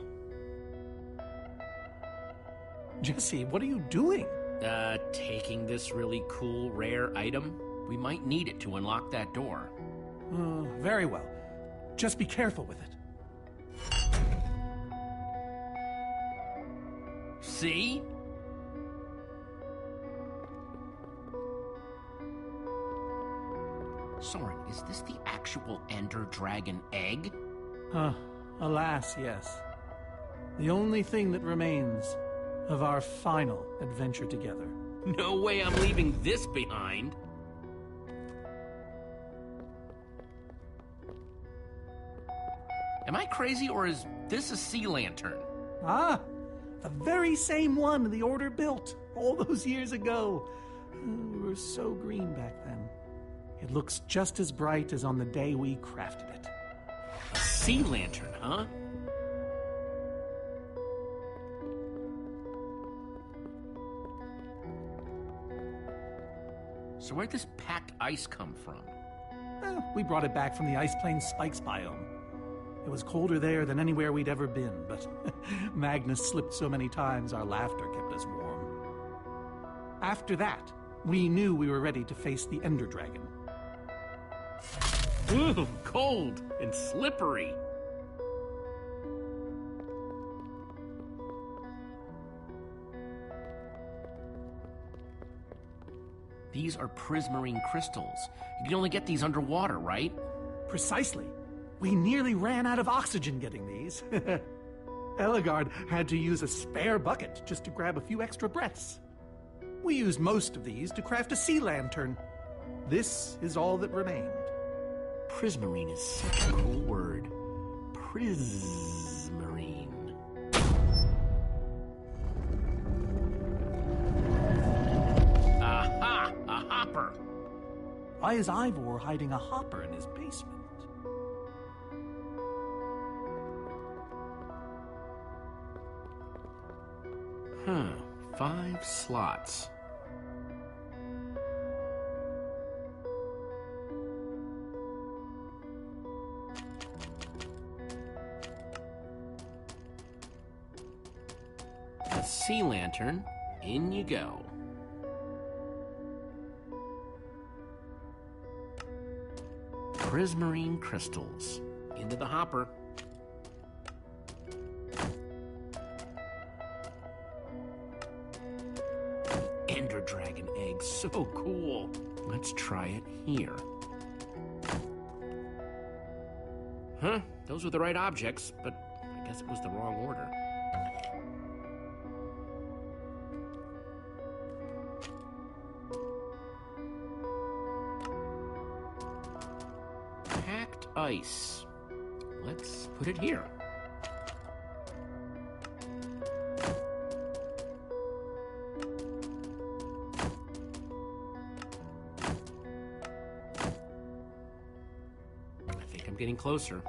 Jesse, what are you doing? Taking this really cool, rare item. We might need it to unlock that door. Very well. Just be careful with it. See? Soren, is this the actual Ender Dragon egg? Alas, yes. The only thing that remains of our final adventure together. No way I'm leaving this behind. Am I crazy, or is this a sea lantern? Ah, the very same one the Order built all those years ago. We were so green back then. It looks just as bright as on the day we crafted it. A sea lantern, huh? So where'd this packed ice come from? We brought it back from the Ice Plains Spikes biome. It was colder there than anywhere we'd ever been, but Magnus slipped so many times our laughter kept us warm. After that, we knew we were ready to face the Ender Dragon. Ooh, cold and slippery. These are prismarine crystals. You can only get these underwater, right? Precisely. We nearly ran out of oxygen getting these. Eligard had to use a spare bucket just to grab a few extra breaths. We used most of these to craft a sea lantern. This is all that remained. Prismarine is such a cool word. Prismarine. Aha! A hopper! Why is Ivor hiding a hopper in his basement? 5 slots. A sea lantern, in you go. Prismarine crystals, into the hopper. Ender Dragon egg, so cool. Let's try it here. Huh, those were the right objects, but I guess it was the wrong order. Packed ice. Let's put it here. I'm getting closer.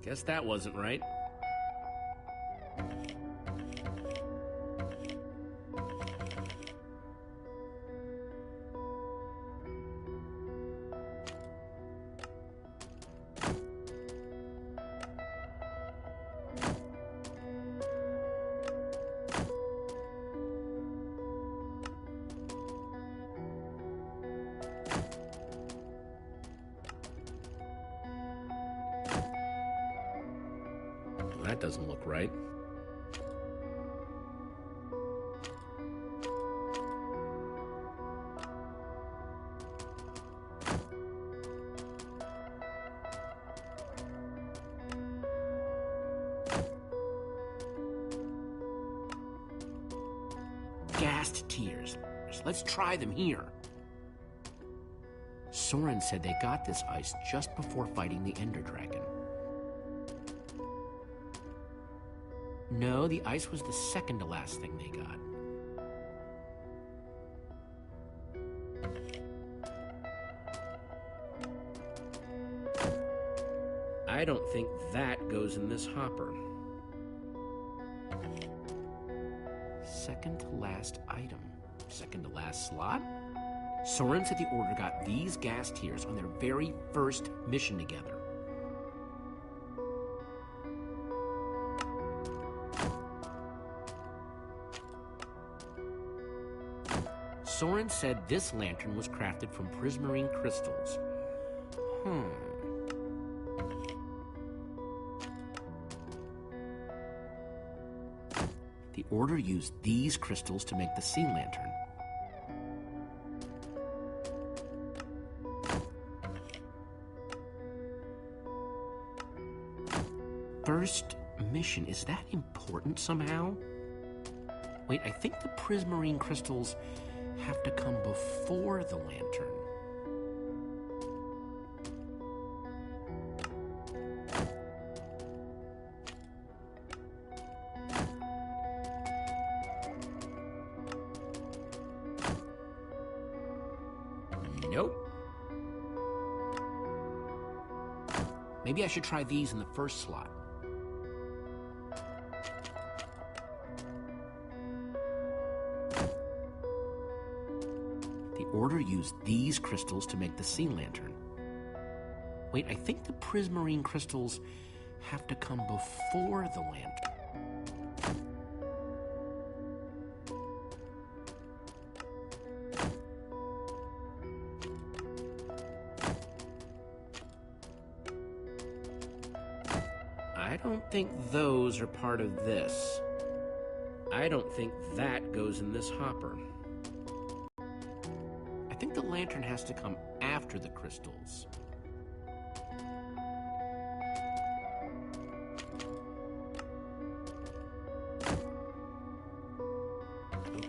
Guess that wasn't right. That doesn't look right. Gassed tears. Let's try them here. Soren said they got this ice just before fighting the Ender Dragon. No, the ice was the second to last thing they got. I don't think that goes in this hopper. Second to last item. Second to last slot? Soren said the Order got these gas tiers on their very first mission together. Soren said this lantern was crafted from prismarine crystals. The Order used these crystals to make the sea lantern. First mission, is that important somehow? Wait, I think the prismarine crystals have to come before the lantern. Nope. Maybe I should try these in the first slot. Order used these crystals to make the sea lantern. Wait, I think the prismarine crystals have to come before the lantern. I don't think those are part of this. I don't think that goes in this hopper. I think the lantern has to come after the crystals.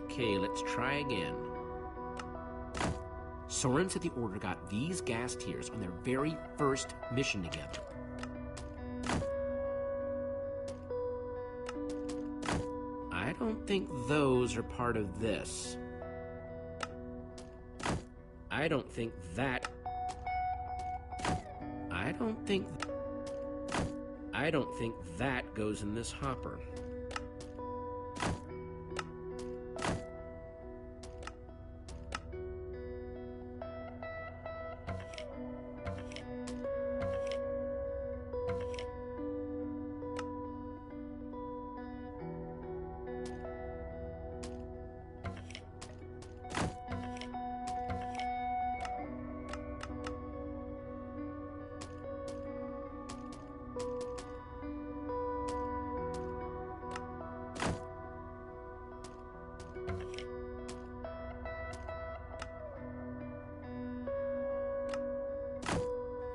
Okay, let's try again. Soren said the Order got these gas tiers on their very first mission together. I don't think those are part of this. I don't think that... I don't think that goes in this hopper.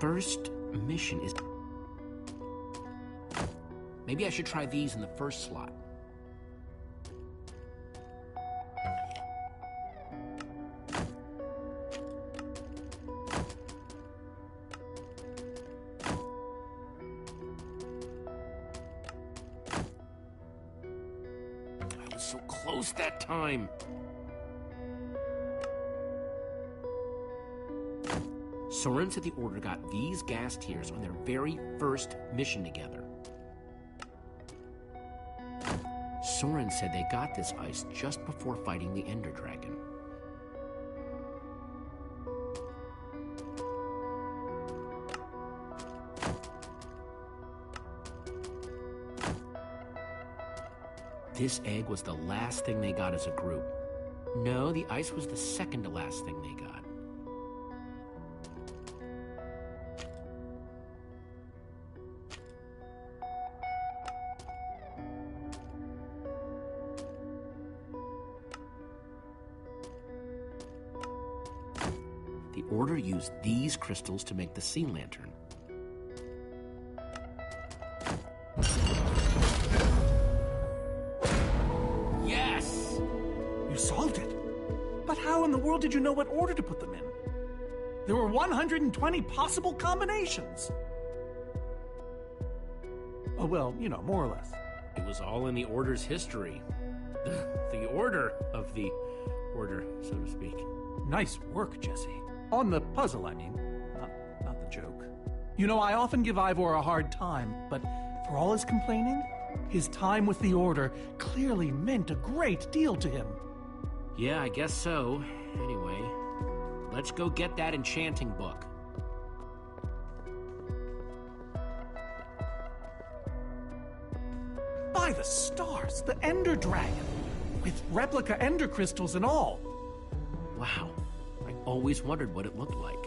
First mission is... Maybe I should try these in the first slot. I was so close that time. Soren said the Order got these gas tiers on their very first mission together. Soren said they got this ice just before fighting the Ender Dragon. This egg was the last thing they got as a group. No, the ice was the second to last thing they got. The Order used these crystals to make the sea lantern. Yes! You solved it. But how in the world did you know what order to put them in? There were 120 possible combinations. Oh, well, you know, more or less. It was all in the Order's history. The order of the Order, so to speak. Nice work, Jesse. On the puzzle, I mean. Not the joke. You know, I often give Ivor a hard time, but for all his complaining, his time with the Order clearly meant a great deal to him. Yeah, I guess so. Anyway, let's go get that enchanting book. By the stars, the Ender Dragon, with replica Ender crystals and all. Wow, I always wondered what it looked like.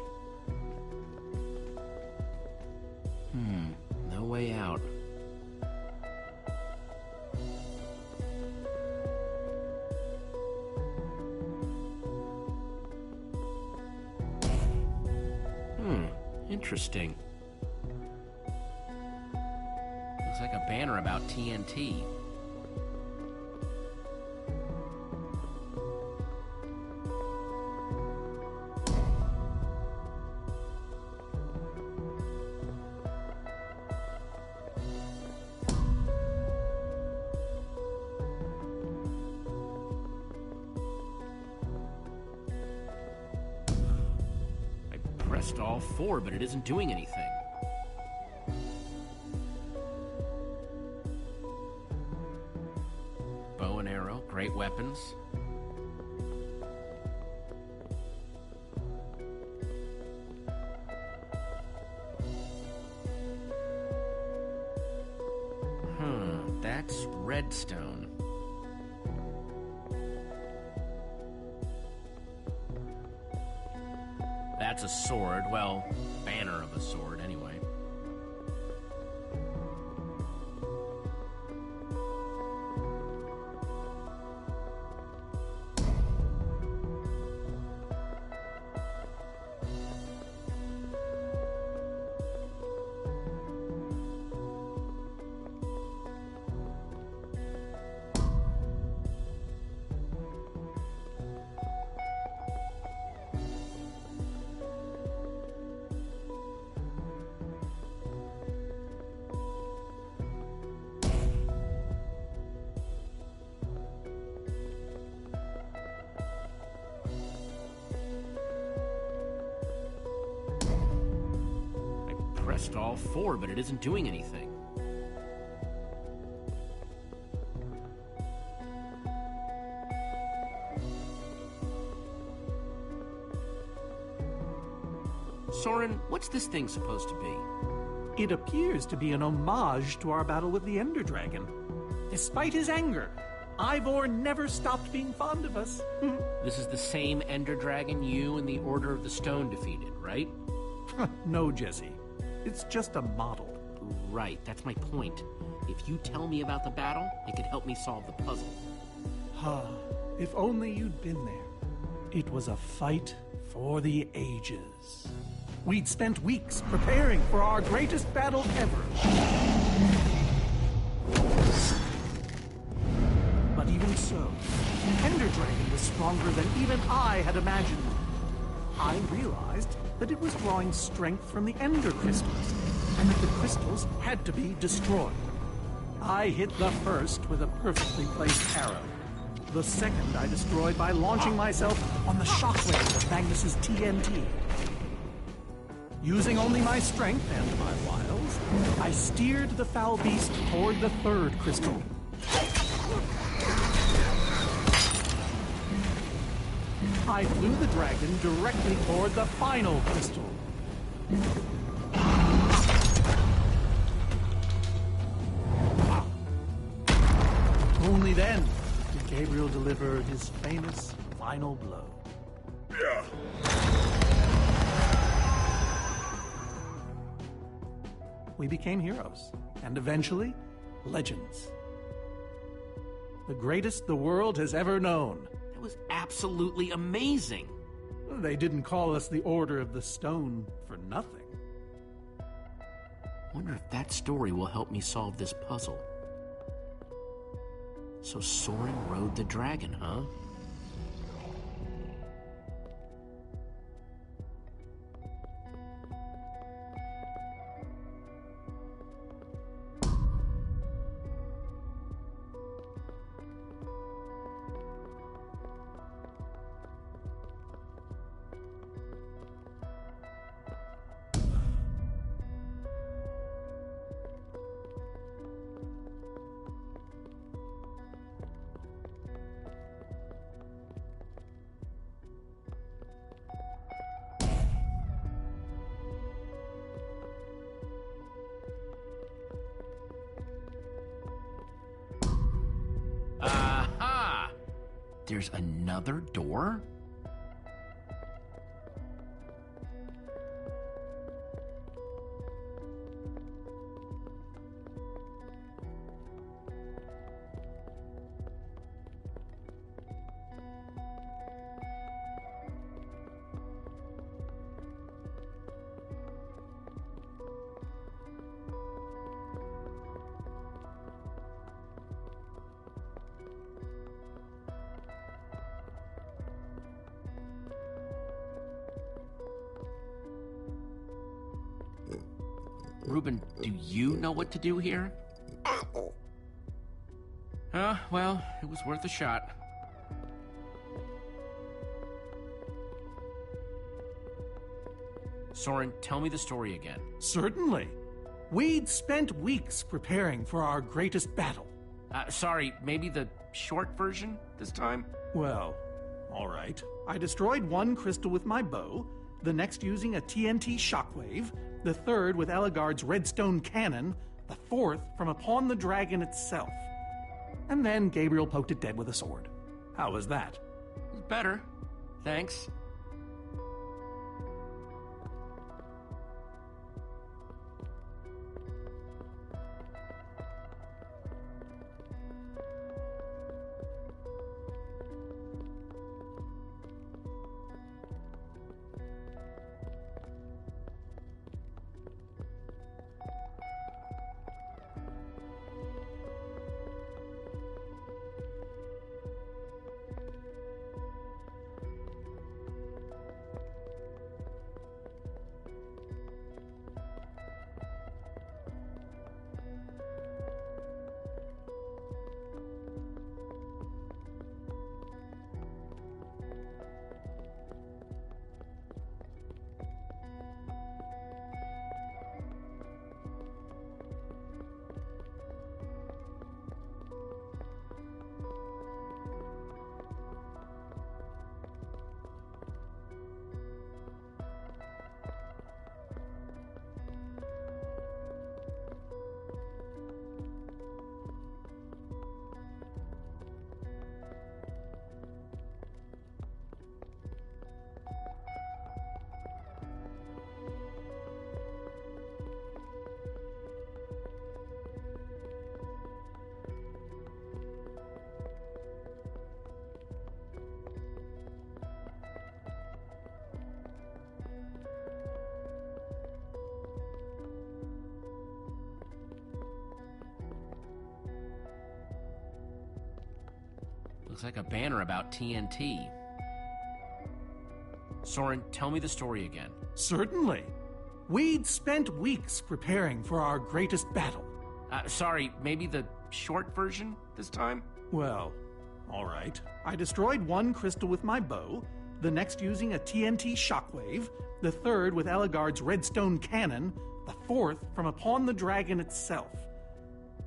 No way out. Interesting. Looks like a banner about TNT. Pressed all four, but it isn't doing anything. Bow and arrow, great weapons. That's redstone. That's a sword. Well, banner of a sword, anyway. Pressed all four, but it isn't doing anything. Soren, what's this thing supposed to be? It appears to be an homage to our battle with the Ender Dragon. Despite his anger, Ivor never stopped being fond of us. This is the same Ender Dragon you and the Order of the Stone defeated, right? No, Jesse. It's just a model. Right, that's my point. If you tell me about the battle, it could help me solve the puzzle. If only you'd been there. It was a fight for the ages. We'd spent weeks preparing for our greatest battle ever. But even so, the Ender Dragon was stronger than even I had imagined. I realized that it was drawing strength from the Ender crystals, and that the crystals had to be destroyed. I hit the first with a perfectly placed arrow. The second I destroyed by launching myself on the shockwave of Magnus's TNT. Using only my strength and my wiles, I steered the foul beast toward the third crystal. I flew the dragon directly toward the final crystal. Only then did Gabriel deliver his famous final blow. We became heroes, and eventually, legends. The greatest the world has ever known. That was absolutely amazing. They didn't call us the Order of the Stone for nothing. Wonder if that story will help me solve this puzzle. So Soren rode the dragon, huh? Aha! There's another door? Reuben, do you know what to do here? Well, it was worth a shot. Soren, tell me the story again. Certainly. We'd spent weeks preparing for our greatest battle. Sorry, maybe the short version this time? Well, all right. I destroyed one crystal with my bow, the next using a TNT shockwave, the third with Eligard's redstone cannon, the fourth from upon the dragon itself. And then Gabriel poked it dead with a sword. How was that? Better. Thanks. Looks like a banner about TNT. Soren, tell me the story again. Certainly. We'd spent weeks preparing for our greatest battle. Sorry, maybe the short version this time? Well, all right. I destroyed one crystal with my bow, the next using a TNT shockwave, the third with Ellegaard's redstone cannon, the fourth from upon the dragon itself.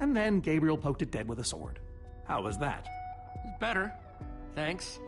And then Gabriel poked it dead with a sword. How was that? Better. Thanks.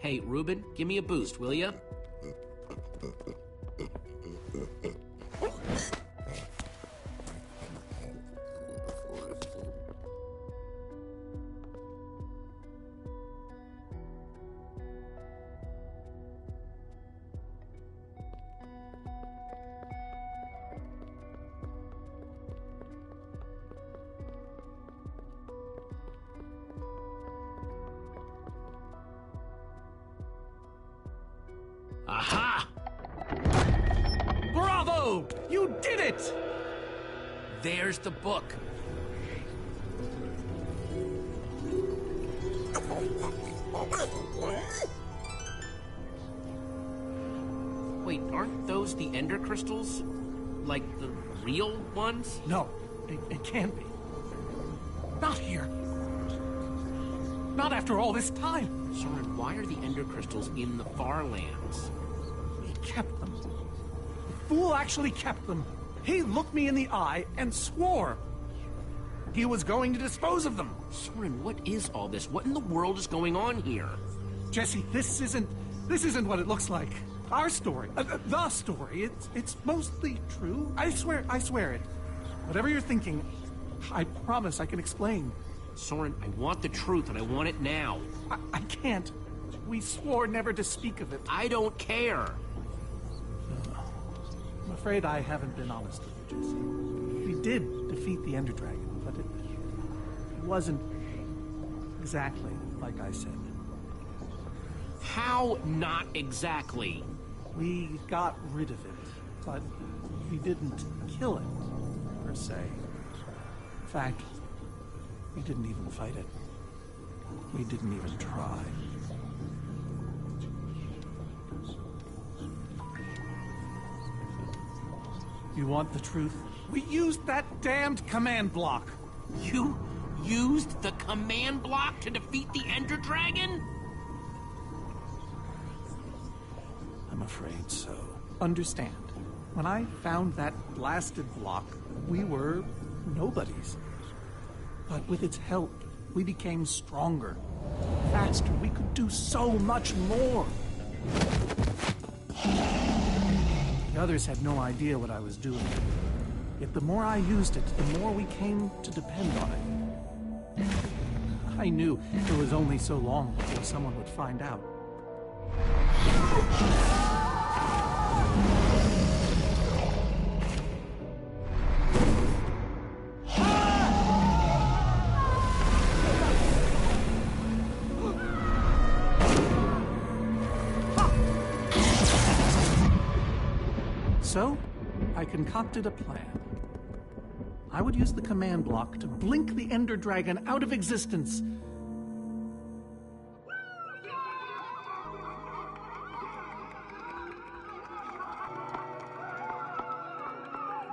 Hey, Reuben, give me a boost, will ya? Aha! Bravo! You did it! There's the book. Wait, aren't those the ender crystals? Like the real ones? No, it can't be. Not here. Not after all this time. Soren, why are the ender crystals in the far lands? He kept them. The fool actually kept them. He looked me in the eye and swore he was going to dispose of them. Soren, what is all this? What in the world is going on here? Jesse, this isn't what it looks like. Our story, the story, it's mostly true. I swear it. Whatever you're thinking, I promise I can explain. Soren, I want the truth, and I want it now. I can't. We swore never to speak of it. I don't care. I'm afraid I haven't been honest with you, Jesse. We did defeat the Ender Dragon, but it wasn't exactly like I said. How not exactly? We got rid of it, but we didn't kill it, per se. In fact, we didn't even fight it. We didn't even try. You want the truth? We used that damned command block. You used the command block to defeat the Ender Dragon? I'm afraid so. Understand, when I found that blasted block, we were nobodies. But with its help, we became stronger, faster. We could do so much more. The others had no idea what I was doing. Yet the more I used it, the more we came to depend on it. I knew it was only so long before someone would find out. So, I concocted a plan. I would use the command block to blink the Ender Dragon out of existence.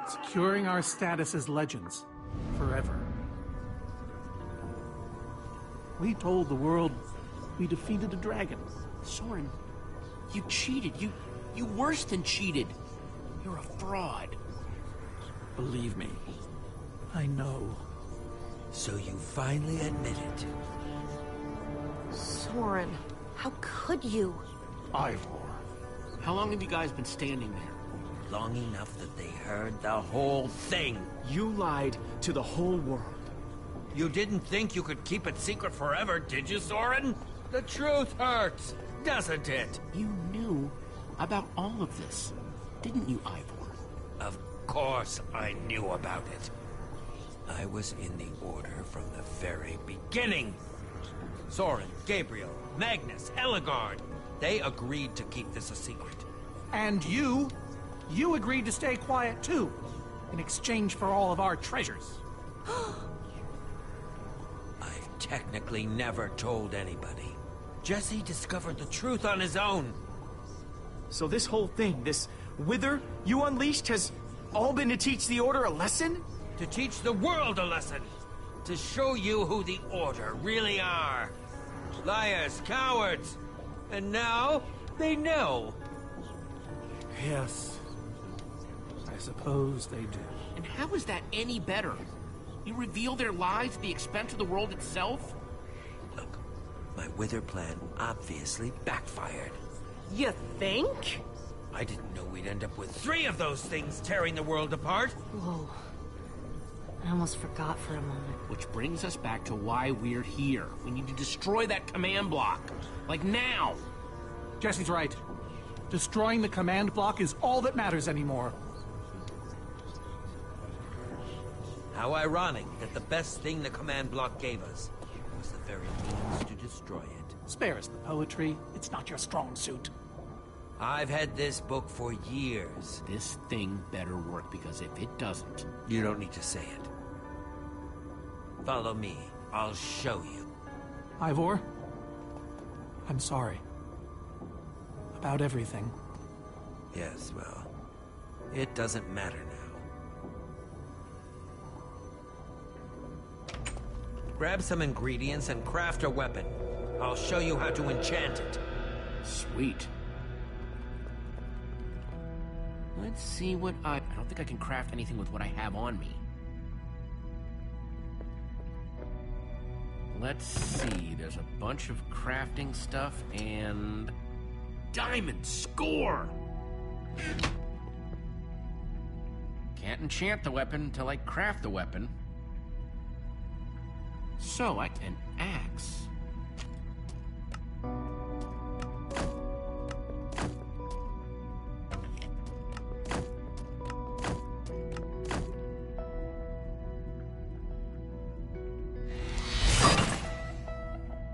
Securing our status as legends forever. We told the world we defeated a dragon. Soren, you cheated. You worse than cheated. You're a fraud. Believe me, I know. So you finally admit it. Soren, how could you? Ivor. How long have you guys been standing there? Long enough that they heard the whole thing. You lied to the whole world. You didn't think you could keep it secret forever, did you, Soren? The truth hurts, doesn't it? You knew about all of this, didn't you, Ivor? Of course I knew about it. I was in the Order from the very beginning. Soren, Gabriel, Magnus, Ellegaard, they agreed to keep this a secret. And you agreed to stay quiet too, in exchange for all of our treasures. I've technically never told anybody. Jesse discovered the truth on his own. So this whole thing, this wither you unleashed, has all been to teach the Order a lesson? To teach the world a lesson. To show you who the Order really are. Liars, cowards. And now, they know. Yes. I suppose they do. And how is that any better? You reveal their lies at the expense of the world itself? Look, My wither plan obviously backfired. You think? I didn't know we'd end up with 3 of those things tearing the world apart. Whoa. I almost forgot for a moment. Which brings us back to why we're here. We need to destroy that command block. Like now! Jesse's right. Destroying the command block is all that matters anymore. How ironic that the best thing the command block gave us was the very means to destroy it. Spare us the poetry. It's not your strong suit. I've had this book for years. This thing better work, because if it doesn't... You don't need to say it. Follow me. I'll show you. Ivor, I'm sorry. About everything. Yes, well, it doesn't matter now. Grab some ingredients and craft a weapon. I'll show you how to enchant it. Sweet. Let's see what I don't think I can craft anything with what I have on me. Let's see, there's a bunch of crafting stuff and... Diamond score! Can't enchant the weapon until I craft the weapon. So, an axe.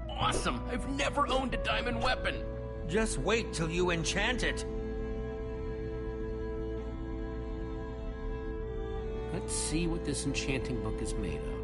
Awesome! I've never owned a diamond weapon! Just wait till you enchant it. Let's see what this enchanting book is made of.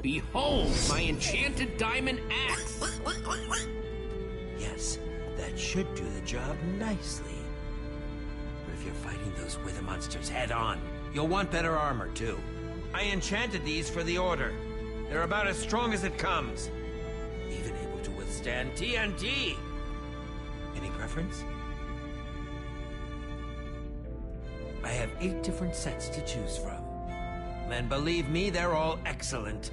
Behold, my enchanted diamond axe! Yes, that should do the job nicely. But if you're fighting those wither monsters head-on, you'll want better armor, too. I enchanted these for the Order. They're about as strong as it comes. Even able to withstand TNT! Any preference? I have 8 different sets to choose from. And believe me, they're all excellent.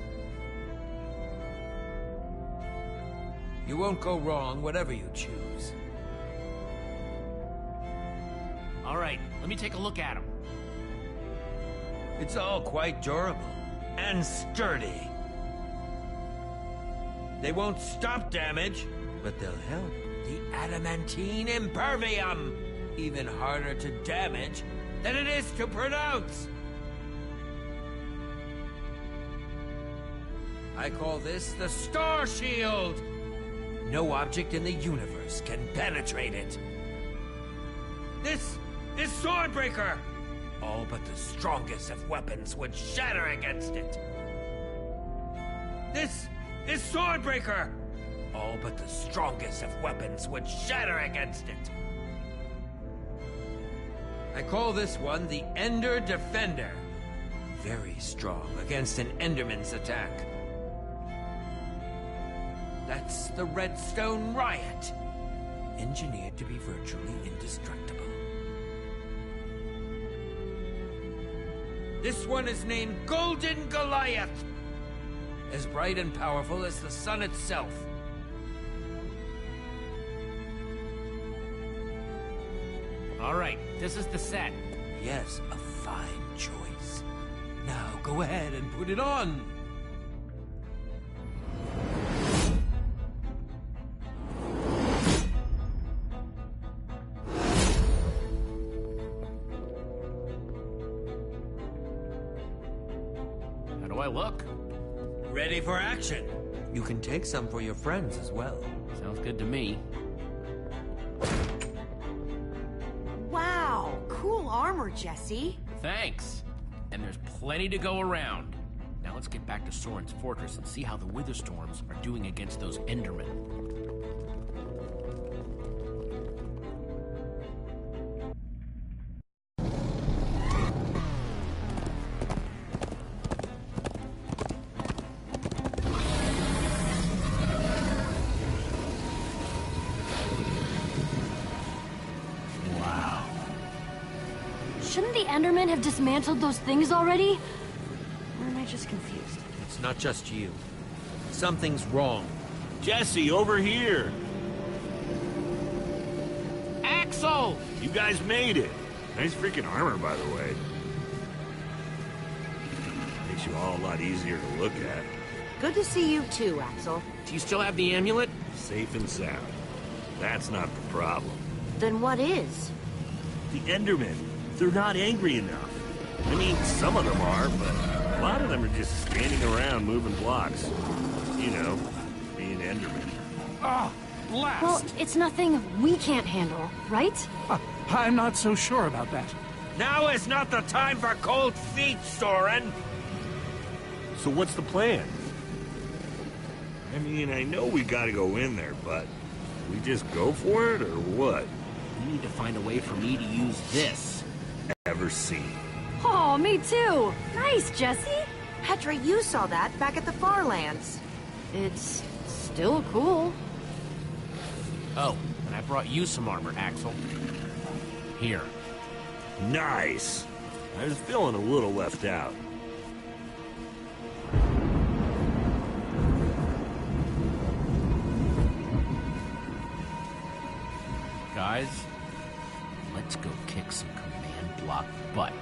You won't go wrong, whatever you choose. All right, let me take a look at them. It's all quite durable and sturdy. They won't stop damage, but they'll help. The adamantine impervium! Even harder to damage than it is to pronounce! I call this the Star Shield! No object in the universe can penetrate it. This is Swordbreaker! All but the strongest of weapons would shatter against it. This is Swordbreaker! All but the strongest of weapons would shatter against it. I call this one the Ender Defender. Very strong against an Enderman's attack. That's the Redstone Riot. Engineered to be virtually indestructible. This one is named Golden Goliath. as bright and powerful as the sun itself. All right, this is the set. Yes, a fine choice. Now go ahead and put it on. How do I look? Ready for action. You can take some for your friends as well. Sounds good to me. Wow, cool armor, Jesse. Thanks. And there's plenty to go around. Now let's get back to Soren's fortress and see how the Witherstorms are doing against those Endermen. Shouldn't the Endermen have dismantled those things already? Or am I just confused? It's not just you. Something's wrong. Jesse, over here! Axel! You guys made it! Nice freaking armor, by the way. Makes you all a lot easier to look at. Good to see you too, Axel. Do you still have the amulet? Safe and sound. That's not the problem. Then what is? The Endermen. They're not angry enough. I mean, some of them are, but a lot of them are just standing around moving blocks. You know, being Endermen. Ah, blast! Well, it's nothing we can't handle, right? I'm not so sure about that. Now is not the time for cold feet, Soren! So what's the plan? I mean, I know we gotta go in there, but we just go for it, or what? We need to find a way for me to use this. Ever seen? Oh, me too! Nice, Jesse! Petra, you saw that back at the Farlands. It's still cool. Oh, and I brought you some armor, Axel. Here. Nice! I was feeling a little left out. Guys, let's go kick some command block butt.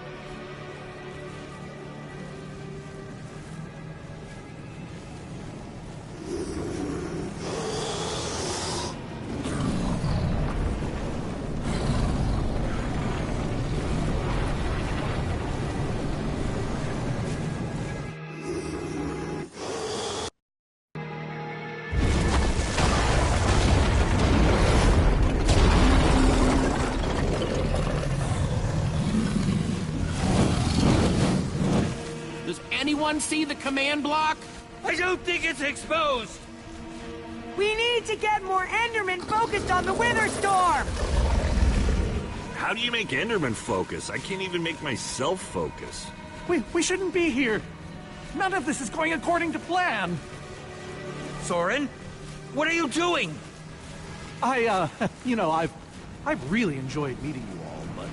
Anyone see the command block? I don't think it's exposed! We need to get more Endermen focused on the Witherstorm! How do you make Enderman focus? I can't even make myself focus. We shouldn't be here. None of this is going according to plan. Soren, what are you doing? You know, I've really enjoyed meeting you all, but...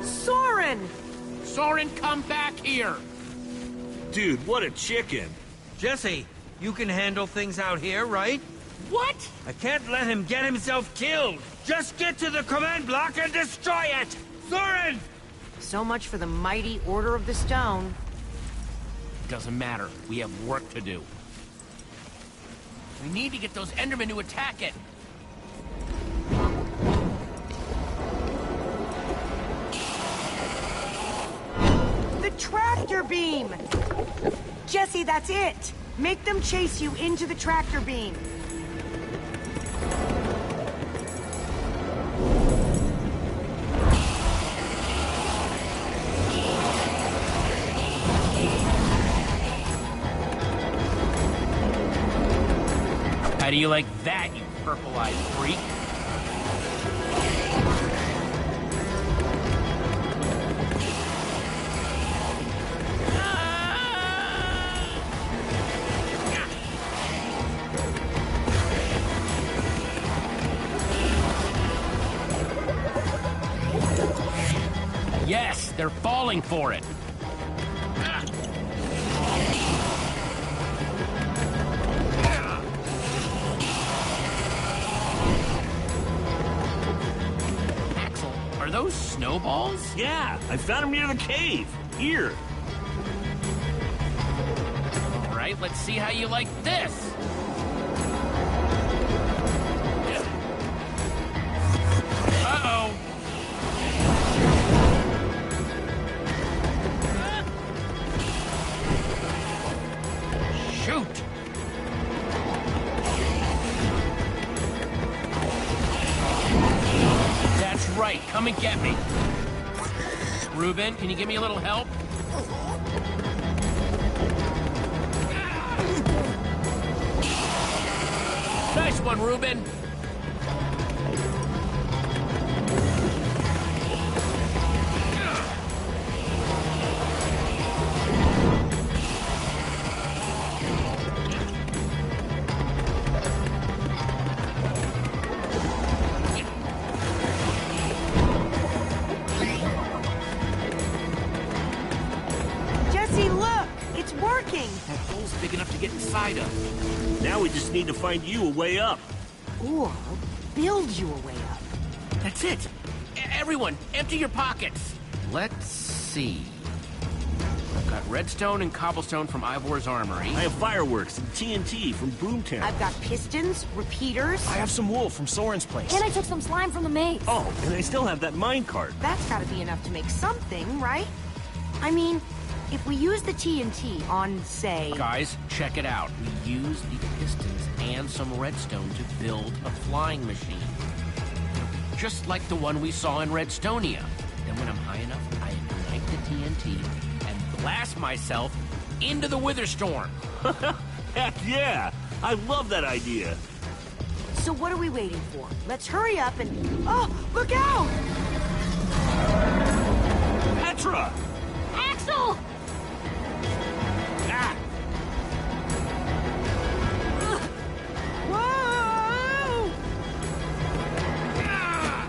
Soren! Soren, come back here! Dude, what a chicken! Jesse, you can handle things out here, right? What? I can't let him get himself killed! Just get to the command block and destroy it! Soren! So much for the mighty Order of the Stone. Doesn't matter. We have work to do. We need to get those Endermen to attack it. The tractor beam! Jesse, that's it! Make them chase you into the tractor beam. How do you like that, you purple-eyed freak? Yes, they're falling for it. Axel, are those snowballs? Yeah, I found them near the cave. Here. All right, let's see how you like this. Uh-oh. Shoot. That's right. Come and get me. Reuben, can you give me a little help? Nice one, Reuben. Jesse, look! It's working! That hole's big enough to get inside of. Now we just need to find you a way up. Or build you a way up. That's it. Everyone, empty your pockets. Let's see. I've got redstone and cobblestone from Ivor's armory. I have fireworks and TNT from Boomtown. I've got pistons, repeaters. I have some wool from Soren's place. And I took some slime from the maze. Oh, and I still have that minecart. That's gotta be enough to make something, right? I mean, if we use the TNT on, say... Guys, check it out. We use the pistons and some redstone to build a flying machine. Just like the one we saw in Redstonia. Then when I'm high enough, I ignite the TNT and blast myself into the Witherstorm. Heck yeah! I love that idea. So what are we waiting for? Let's hurry up and... Oh, look out! Petra! Axel! Ah! Whoa! Ah!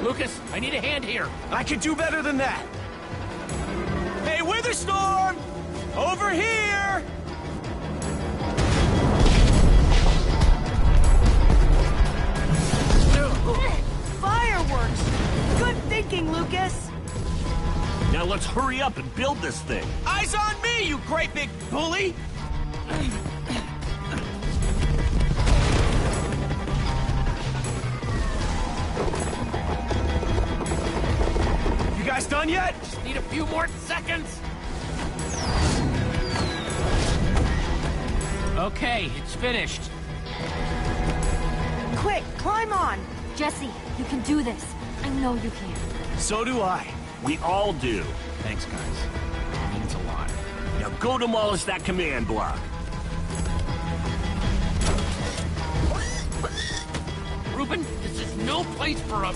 Lucas, I need a hand here. I could do better than that. Hey, Witherstorm! Over here! Fireworks! Good thinking, Lucas! Now let's hurry up and build this thing. Eyes on me, you great big bully! You guys done yet? Just need a few more seconds. Okay, it's finished. Quick, climb on! Jesse, you can do this. I know you can. So do I. We all do. Thanks, guys. It means a lot. Now go demolish that command block. Reuben, this is no place for a...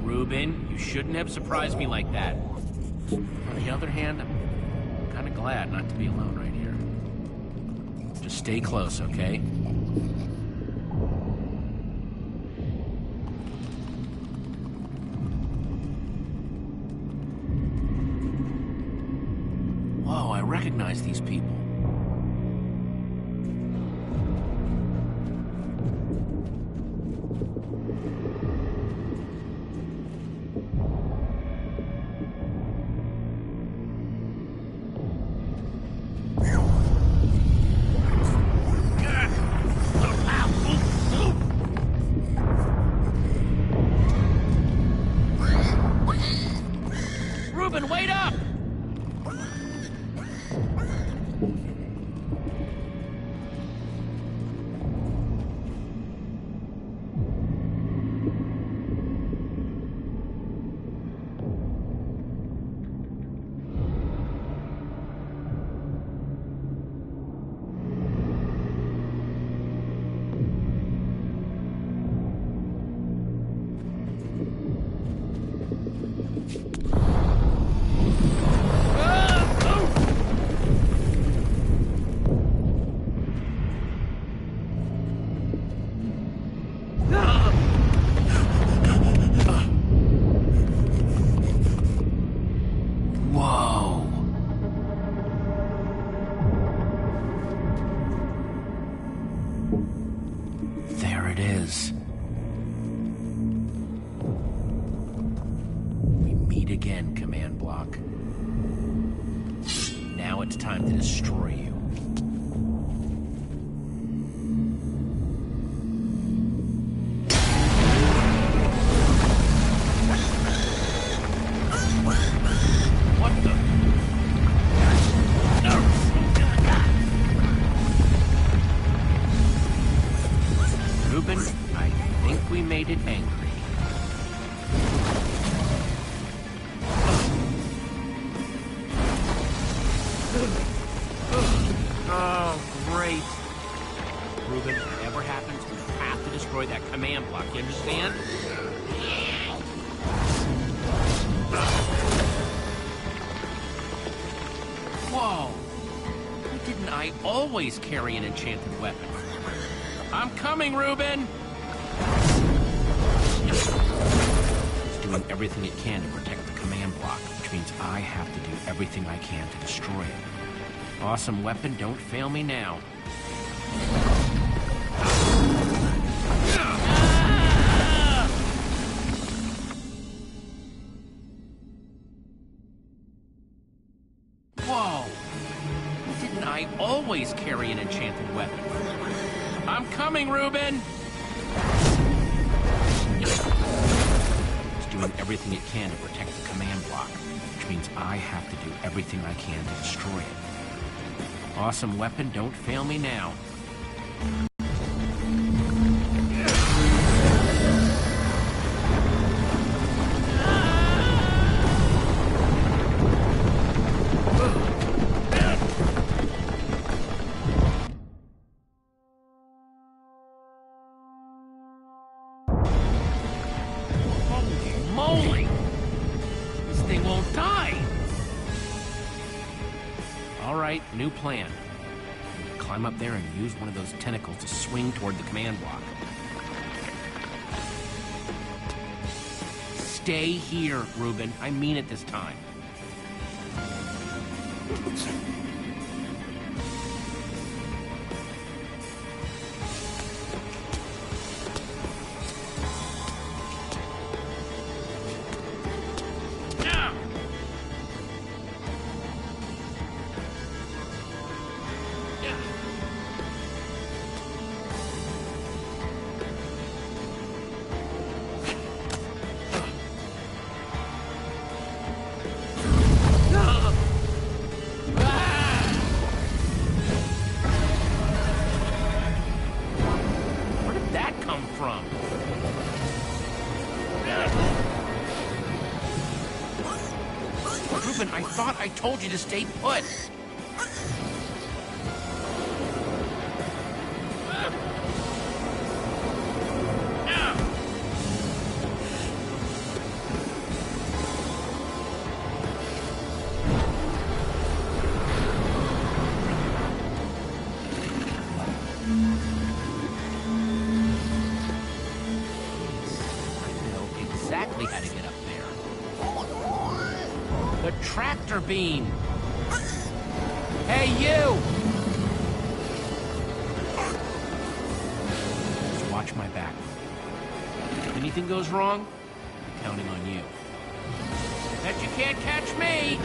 Reuben, you shouldn't have surprised me like that. On the other hand, I'm kind of glad not to be alone right here. Just stay close, okay? Whoa, I recognize these people. Reuben, wait up! again, command block. Now it's time to destroy you. What the? Reuben, I think we made it angry. Oh, great. Reuben, whatever happens, we have to destroy that command block, you understand? Whoa! Why didn't I always carry an enchanted weapon? I'm coming, Reuben! It's doing everything it can to protect the command block, which means I have to do everything I can to destroy it. Awesome weapon, don't fail me now. Whoa! Didn't I always carry an enchanted weapon? I'm coming, Reuben! It's doing everything it can to protect the command block, which means I have to do everything I can to destroy it. Awesome weapon, don't fail me now. Holy moly! This thing won't die! All right, new plan. Climb up there and use one of those tentacles to swing toward the command block. Stay here, Reuben. I mean it this time. I thought I told you to stay put. Exactly how to get up there. The tractor beam! Hey, you! Just watch my back. If anything goes wrong, I'm counting on you. Bet you can't catch me!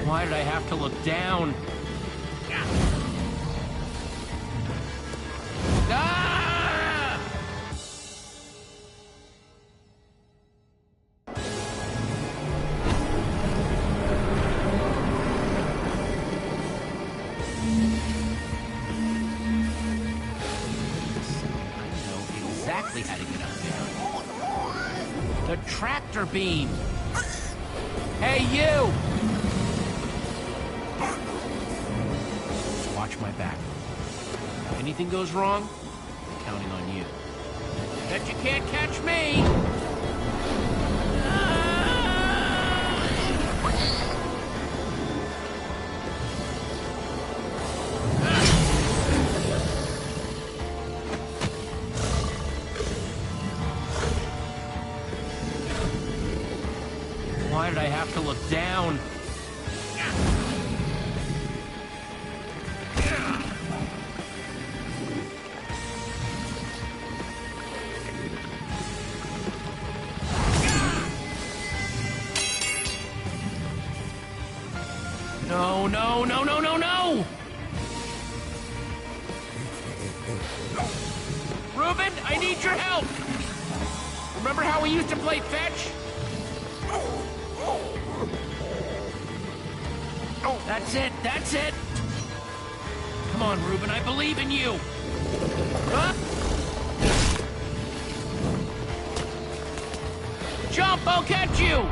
Why did I have to look down? Ah! I know exactly how to get up there. The tractor beam! Hey, you! Watch my back. If anything goes wrong, I'm counting on you. Bet you can't catch me! did I have to look down? No, no, no, no, no, no! Reuben, I need your help! Remember how we used to play fetch? That's it, that's it! Come on, Reuben, I believe in you! Huh? Jump, I'll catch you!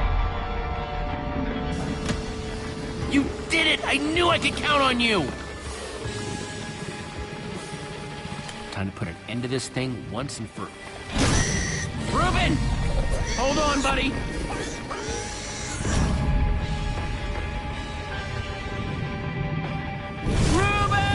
You did it! I knew I could count on you! Time to put an end to this thing once and for... Reuben! Hold on, buddy! Reuben!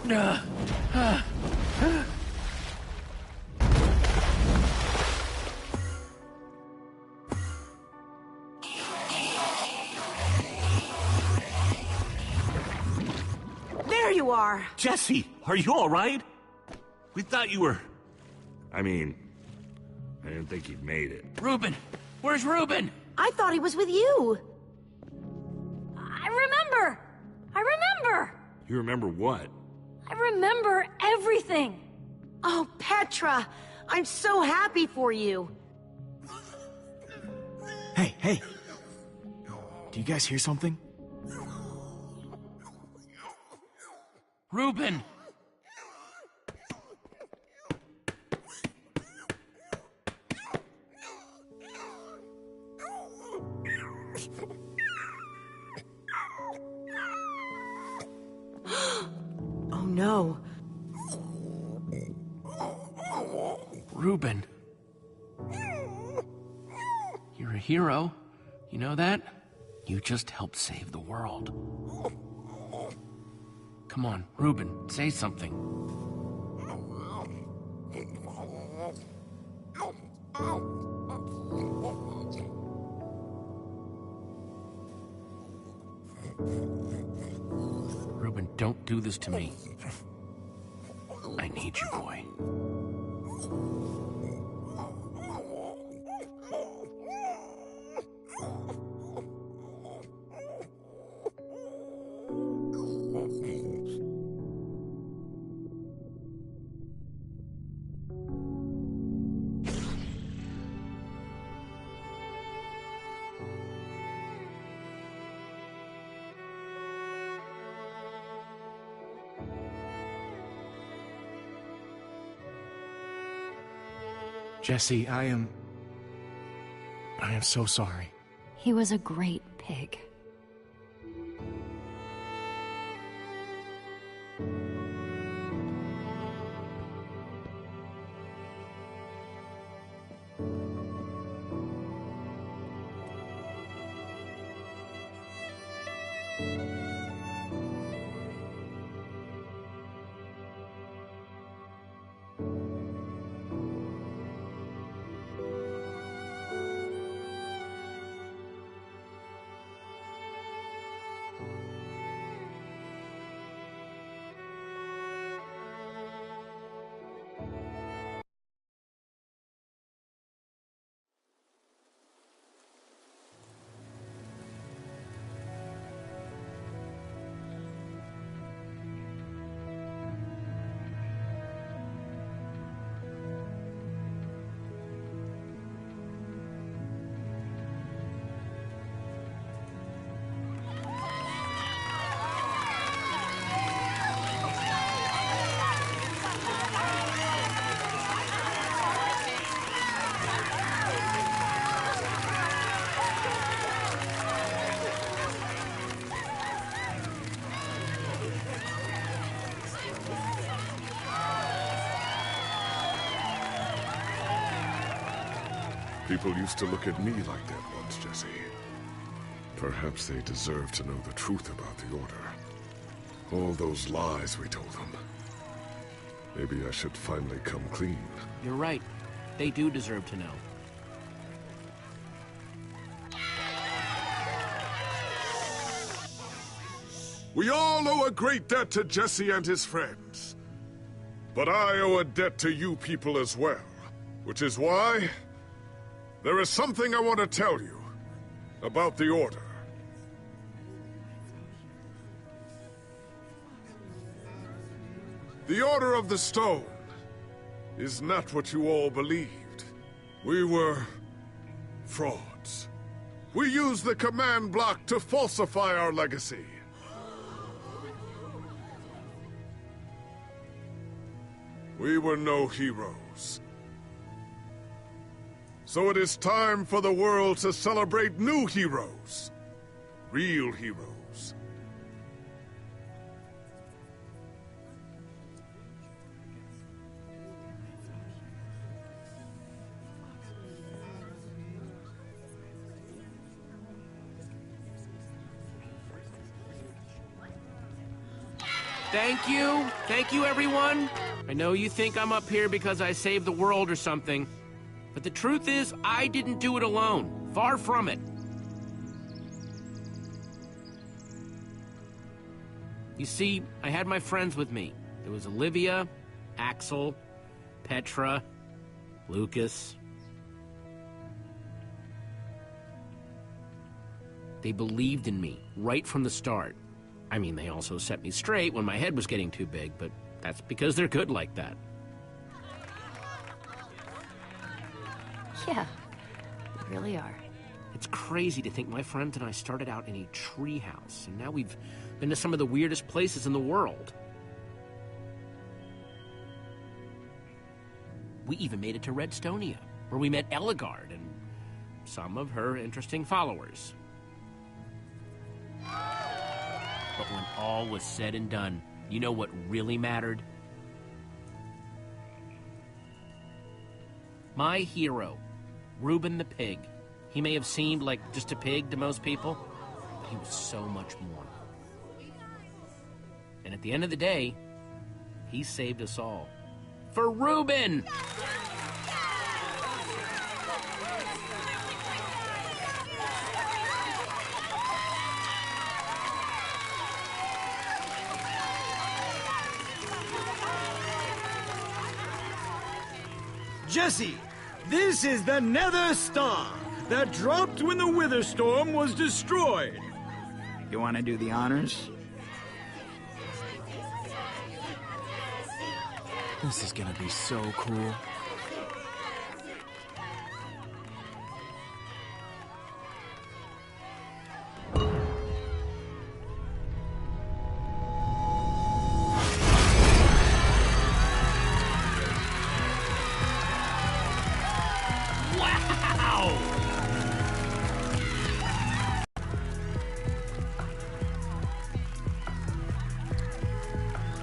No! Ah! There you are! Jesse, are you all right? We thought you were... I mean, I didn't think you'd made it. Reuben! Where's Reuben? I thought he was with you! I remember! I remember! You remember what? I remember everything! Oh, Petra! I'm so happy for you! Hey, hey! Do you guys hear something? Reuben! Oh no. Reuben. You're a hero. You know that? You just helped save the world. Come on, Reuben, say something. Reuben, don't do this to me. I need you, boy. Jesse, I am so sorry. He was a great pig. People used to look at me like that once, Jesse. Perhaps they deserve to know the truth about the Order. All those lies we told them. Maybe I should finally come clean. You're right. They do deserve to know. We all owe a great debt to Jesse and his friends. But I owe a debt to you people as well. Which is why there is something I want to tell you about the Order. The Order of the Stone is not what you all believed. We were frauds. We used the command block to falsify our legacy. We were no heroes. So it is time for the world to celebrate new heroes. Real heroes. Thank you. Thank you, everyone. I know you think I'm up here because I saved the world or something. But the truth is, I didn't do it alone. Far from it. You see, I had my friends with me. There was Olivia, Axel, Petra, Lucas. They believed in me right from the start. I mean, they also set me straight when my head was getting too big, but that's because they're good like that. Yeah, we really are. It's crazy to think my friends and I started out in a treehouse, and now we've been to some of the weirdest places in the world. We even made it to Redstonia, where we met Eligard and some of her interesting followers. But when all was said and done, you know what really mattered? My hero, Reuben the pig. He may have seemed like just a pig to most people, but he was so much more. And at the end of the day, he saved us all. For Reuben! Jesse, this is the Nether Star that dropped when the Wither Storm was destroyed. You want to do the honors? This is gonna be so cool.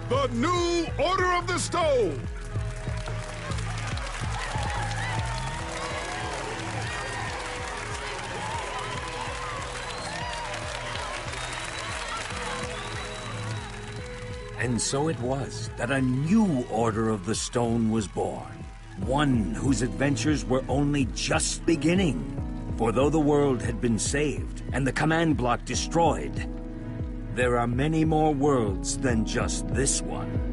The new Order of the Stone! And so it was that a new Order of the Stone was born. One whose adventures were only just beginning. For though the world had been saved and the command block destroyed, there are many more worlds than just this one.